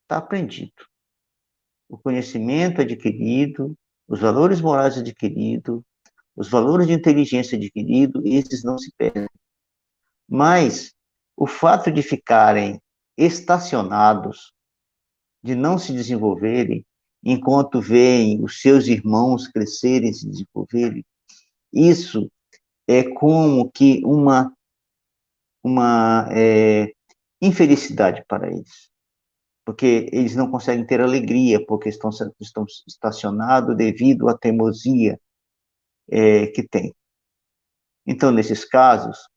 está aprendido. O conhecimento adquirido, os valores morais adquiridos, os valores de inteligência adquiridos, esses não se perdem. Mas o fato de ficarem estacionados, de não se desenvolverem, enquanto veem os seus irmãos crescerem, se desenvolverem, isso é como que uma infelicidade para eles. Porque eles não conseguem ter alegria, porque estão estacionados devido à teimosia que têm. Então, nesses casos,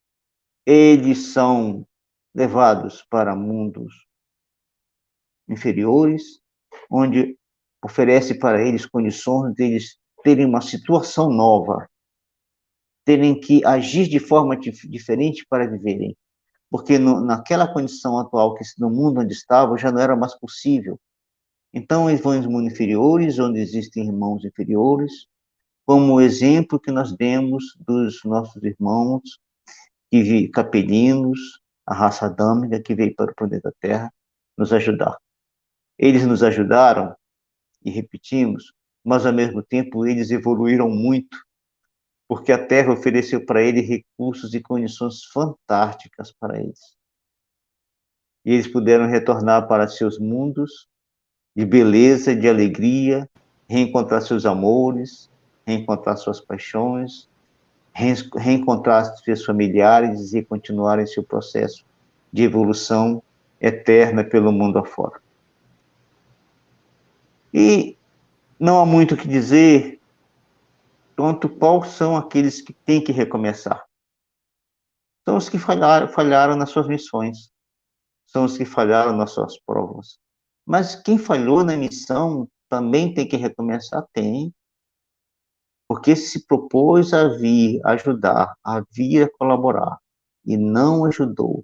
eles são levados para mundos inferiores, onde oferece para eles condições de eles terem uma situação nova, terem que agir de forma diferente para viverem, porque naquela condição atual, no mundo onde estavam, já não era mais possível. Então, eles vão em mundos inferiores, onde existem irmãos inferiores, como o exemplo que nós demos dos nossos irmãos capelinos, a raça adâmica que veio para o planeta Terra nos ajudar. Eles nos ajudaram, e repetimos, mas ao mesmo tempo eles evoluíram muito, porque a Terra ofereceu para eles recursos e condições fantásticas para eles. E eles puderam retornar para seus mundos de beleza, de alegria, reencontrar seus amores, reencontrar suas paixões, reencontrar seus familiares e continuarem seu processo de evolução eterna pelo mundo afora. E não há muito o que dizer quanto quais são aqueles que têm que recomeçar. São os que falharam nas suas missões, são os que falharam nas suas provas. Mas quem falhou na missão também tem que recomeçar? Tem. Porque se propôs a vir ajudar, a vir colaborar, e não ajudou,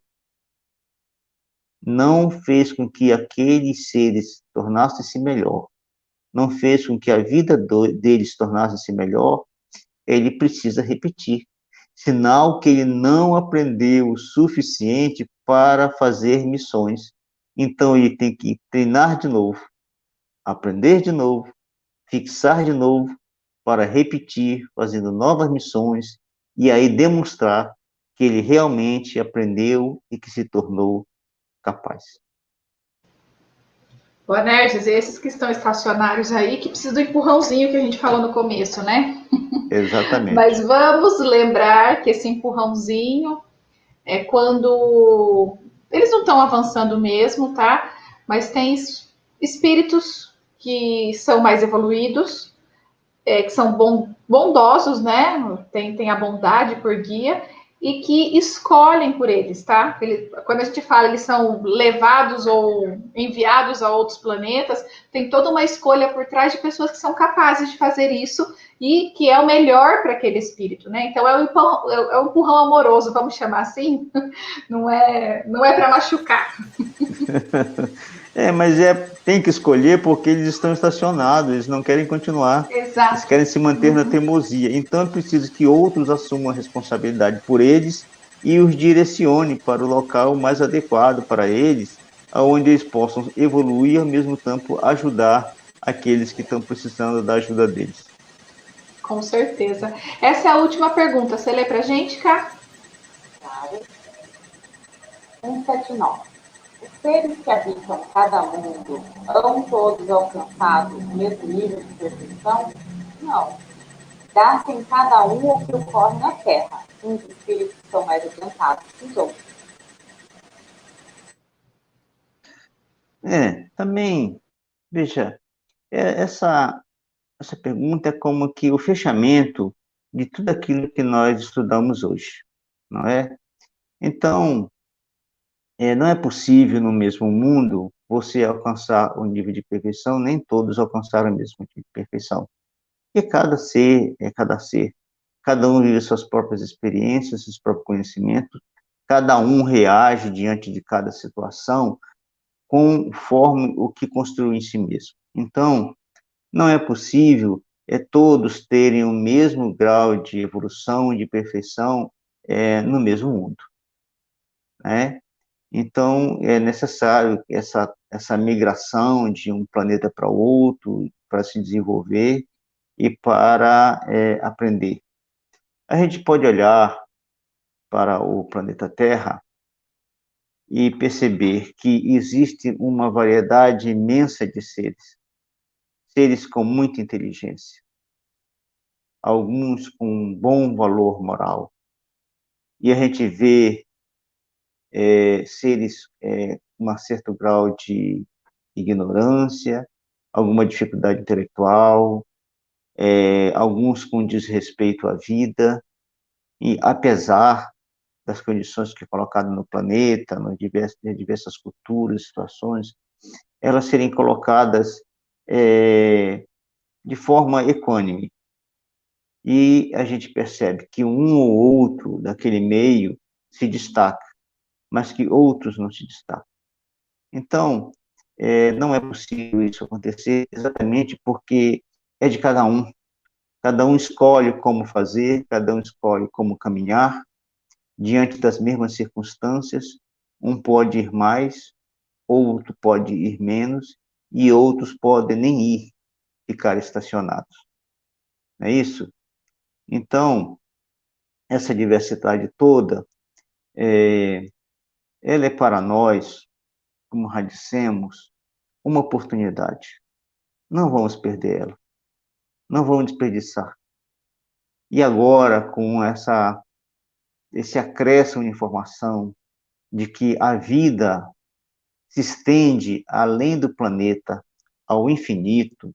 não fez com que aqueles seres tornassem-se melhor, não fez com que a vida dele se tornasse melhor, ele precisa repetir. Sinal que ele não aprendeu o suficiente para fazer missões. Então, ele tem que treinar de novo, aprender de novo, fixar de novo, para repetir, fazendo novas missões, e aí demonstrar que ele realmente aprendeu e que se tornou capaz. Boanerges, esses que estão estacionários aí, que precisam do empurrãozinho que a gente falou no começo, né? Mas Exatamente. vamos lembrar que esse empurrãozinho é quando eles não estão avançando mesmo, tá? Mas tem espíritos que são mais evoluídos, que são bondosos, né? Tem a bondade por guia e que escolhem por eles, tá? Quando a gente fala eles são levados ou enviados a outros planetas, tem toda uma escolha por trás de pessoas que são capazes de fazer isso e que é o melhor para aquele espírito, né? Então é um empurrão amoroso, vamos chamar assim, não é para machucar. Mas tem que escolher porque eles estão estacionados, eles não querem continuar, Exato. eles querem se manter na teimosia. Então é preciso que outros assumam a responsabilidade por eles e os direcione para o local mais adequado para eles, onde eles possam evoluir e ao mesmo tempo ajudar aqueles que estão precisando da ajuda deles. Com certeza. Essa é a última pergunta. Você lê pra gente, Cá? Claro. 179. Os seres que habitam cada mundo hão todos alcançado o mesmo nível de perfeição? Não. Dá-se em cada um o que ocorre na Terra. Uns espíritos são mais adiantados que os outros. Também, veja, essa pergunta é como que o fechamento de tudo aquilo que nós estudamos hoje, não é? Então, não é possível no mesmo mundo você alcançar o nível de perfeição, nem todos alcançaram o mesmo nível de perfeição. Porque cada ser é cada ser. Cada um vive suas próprias experiências, seus próprios conhecimentos, cada um reage diante de cada situação conforme o que construiu em si mesmo. Então, não é possível todos terem o mesmo grau de evolução, de perfeição no mesmo mundo, né? Então, é necessário essa migração de um planeta para outro, para se desenvolver e para aprender. A gente pode olhar para o planeta Terra e perceber que existe uma variedade imensa de seres, seres com muita inteligência, alguns com um bom valor moral. E a gente vê seres com um certo grau de ignorância, alguma dificuldade intelectual, alguns com desrespeito à vida, e apesar das condições que é colocado no planeta, em diversas culturas, situações, elas serem colocadas de forma equânime. E a gente percebe que um ou outro daquele meio se destaca, mas que outros não se destacam. Então, não é possível isso acontecer exatamente porque é de cada um. Cada um escolhe como fazer, cada um escolhe como caminhar, diante das mesmas circunstâncias. Um pode ir mais, outro pode ir menos, e outros podem nem ir, ficar estacionados. Não é isso? Então, essa diversidade toda, ela é para nós, como já dissemos, uma oportunidade. Não vamos perder ela. Não vamos desperdiçar. E agora, com esse acréscimo de informação de que a vida se estende além do planeta, ao infinito,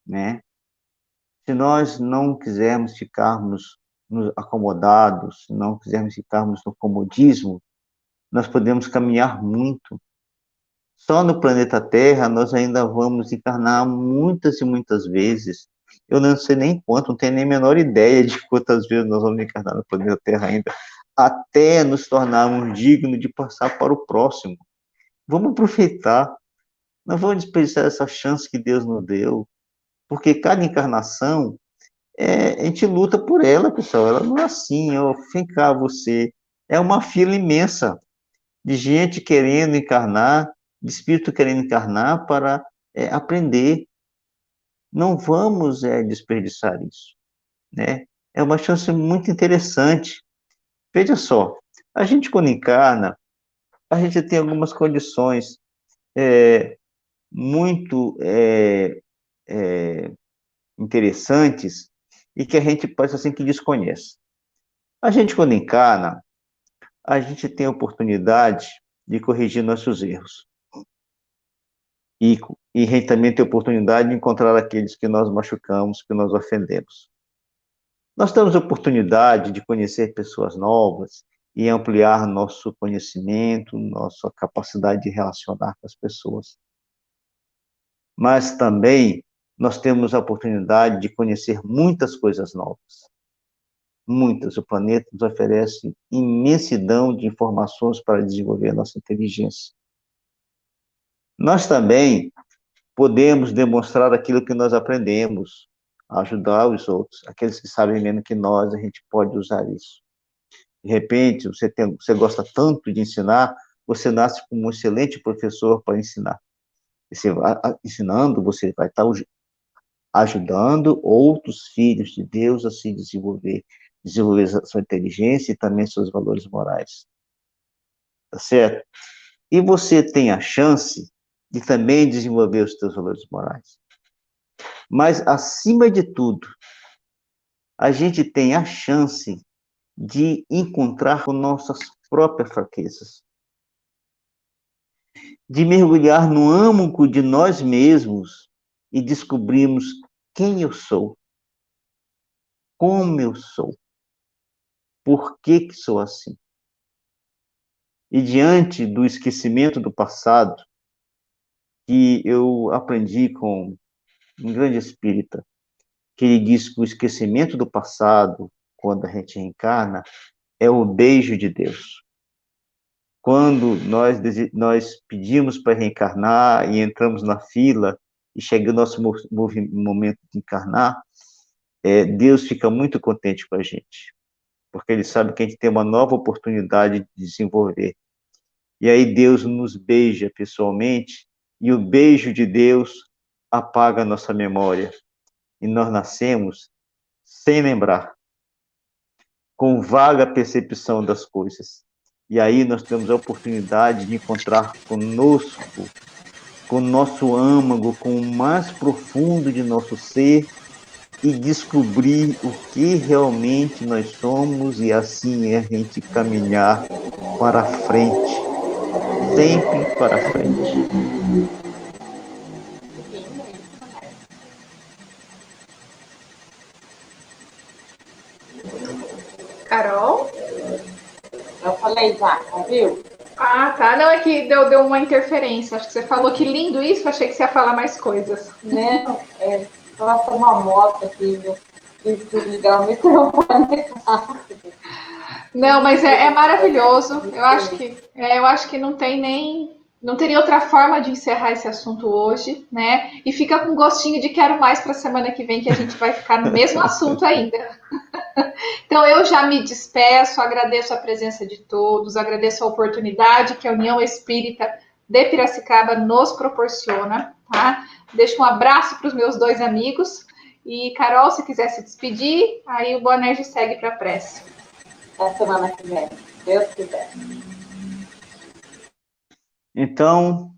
né? Se nós não quisermos ficarmos acomodados, se não quisermos ficarmos no comodismo, nós podemos caminhar muito. Só no planeta Terra nós ainda vamos encarnar muitas e muitas vezes. Eu não sei nem quanto, não tenho nem a menor ideia de quantas vezes nós vamos encarnar no planeta Terra ainda, até nos tornarmos dignos de passar para o próximo. Vamos aproveitar, Não vamos desperdiçar essa chance que Deus nos deu, porque cada encarnação, a gente luta por ela, pessoal. Ela não é assim, ó, vem cá você. É uma fila imensa de gente querendo encarnar, de espírito querendo encarnar para aprender. Não vamos desperdiçar isso, né? É uma chance muito interessante. Veja só, a gente quando encarna, a gente tem algumas condições muito interessantes e que a gente pode assim que desconhece. A gente quando encarna, a gente tem a oportunidade de corrigir nossos erros. E, e a gente também tem a oportunidade de encontrar aqueles que nós machucamos, que nós ofendemos. Nós temos a oportunidade de conhecer pessoas novas e ampliar nosso conhecimento, nossa capacidade de relacionar com as pessoas. Mas também nós temos a oportunidade de conhecer muitas coisas novas. Muitas. O planeta nos oferece imensidão de informações para desenvolver a nossa inteligência. Nós também podemos demonstrar aquilo que nós aprendemos, ajudar os outros. Aqueles que sabem menos que nós, a gente pode usar isso. De repente, você gosta tanto de ensinar, você nasce como um excelente professor para ensinar. Você ensinando, você vai estar ajudando outros filhos de Deus a se desenvolver a sua inteligência e também seus valores morais. Tá certo? E você tem a chance de também desenvolver os seus valores morais. Mas, acima de tudo, a gente tem a chance de encontrar com nossas próprias fraquezas, de mergulhar no âmago de nós mesmos e descobrirmos quem eu sou, como eu sou, por que sou assim. E diante do esquecimento do passado, que eu aprendi com um grande espírita, que ele diz que o esquecimento do passado, quando a gente reencarna, é o beijo de Deus. Quando nós pedimos para reencarnar e entramos na fila e chega o nosso momento de encarnar, Deus fica muito contente com a gente, porque Ele sabe que a gente tem uma nova oportunidade de desenvolver. E aí Deus nos beija pessoalmente, e o beijo de Deus apaga a nossa memória. E nós nascemos sem lembrar, com vaga percepção das coisas. E aí nós temos a oportunidade de encontrar conosco, com o nosso âmago, com o mais profundo de nosso ser e descobrir o que realmente nós somos e assim a gente caminhar para frente, sempre para frente. Carol? Eu falei já, viu? Ah, tá. Não, é que deu uma interferência. Acho que você falou que lindo isso, achei que você ia falar mais coisas. Não, nossa, uma moto aqui, viu? Tive que ligar o microfone rápido. Não, mas é maravilhoso. Eu acho que não tem nem. Não teria outra forma de encerrar esse assunto hoje, né? E fica com gostinho de quero mais para a semana que vem, que a gente vai ficar no mesmo assunto ainda. Então eu já me despeço, agradeço a presença de todos, agradeço a oportunidade que a União Espírita de Piracicaba nos proporciona, tá? Deixo um abraço para os meus dois amigos e Carol, se quiser se despedir, aí o Boanerges segue para a prece. Da semana que vem, Deus quiser. Então,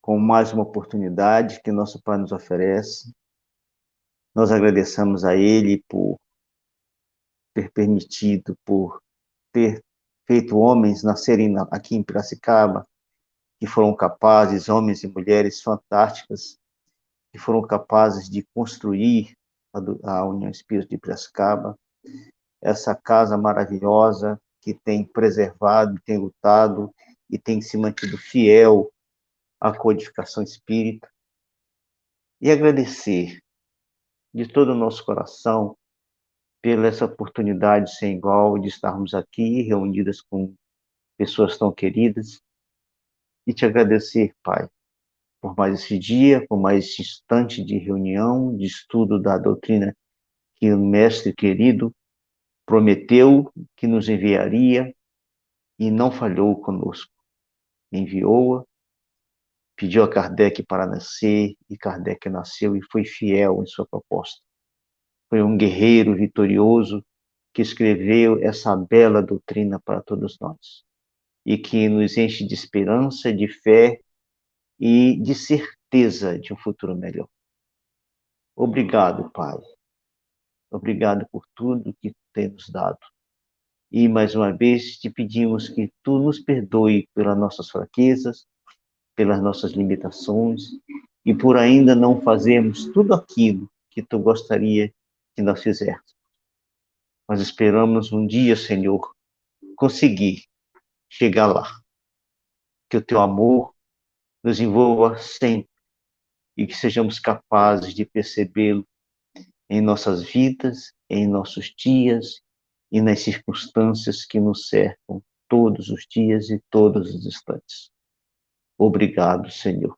com mais uma oportunidade que nosso Pai nos oferece, nós agradecemos a Ele por ter permitido, por ter feito homens nascerem aqui em Piracicaba, que foram capazes, homens e mulheres fantásticas, que foram capazes de construir a União Espírita de Piracicaba, essa casa maravilhosa que tem preservado, tem lutado e tem se mantido fiel à codificação espírita. E agradecer de todo o nosso coração pela essa oportunidade sem igual de estarmos aqui reunidas com pessoas tão queridas e te agradecer, Pai, por mais esse dia, por mais esse instante de reunião, de estudo da doutrina que o Mestre querido prometeu que nos enviaria e não falhou conosco. Enviou-a, pediu a Kardec para nascer, e Kardec nasceu e foi fiel em sua proposta. Foi um guerreiro vitorioso que escreveu essa bela doutrina para todos nós e que nos enche de esperança, de fé e de certeza de um futuro melhor. Obrigado, Pai. Obrigado por tudo que tem nos dado. E, mais uma vez, te pedimos que tu nos perdoe pelas nossas fraquezas, pelas nossas limitações e por ainda não fazermos tudo aquilo que tu gostaria que nós fizéssemos. Nós esperamos um dia, Senhor, conseguir chegar lá. Que o teu amor nos envolva sempre e que sejamos capazes de percebê-lo em nossas vidas, em nossos dias e nas circunstâncias que nos cercam todos os dias e todos os instantes. Obrigado, Senhor.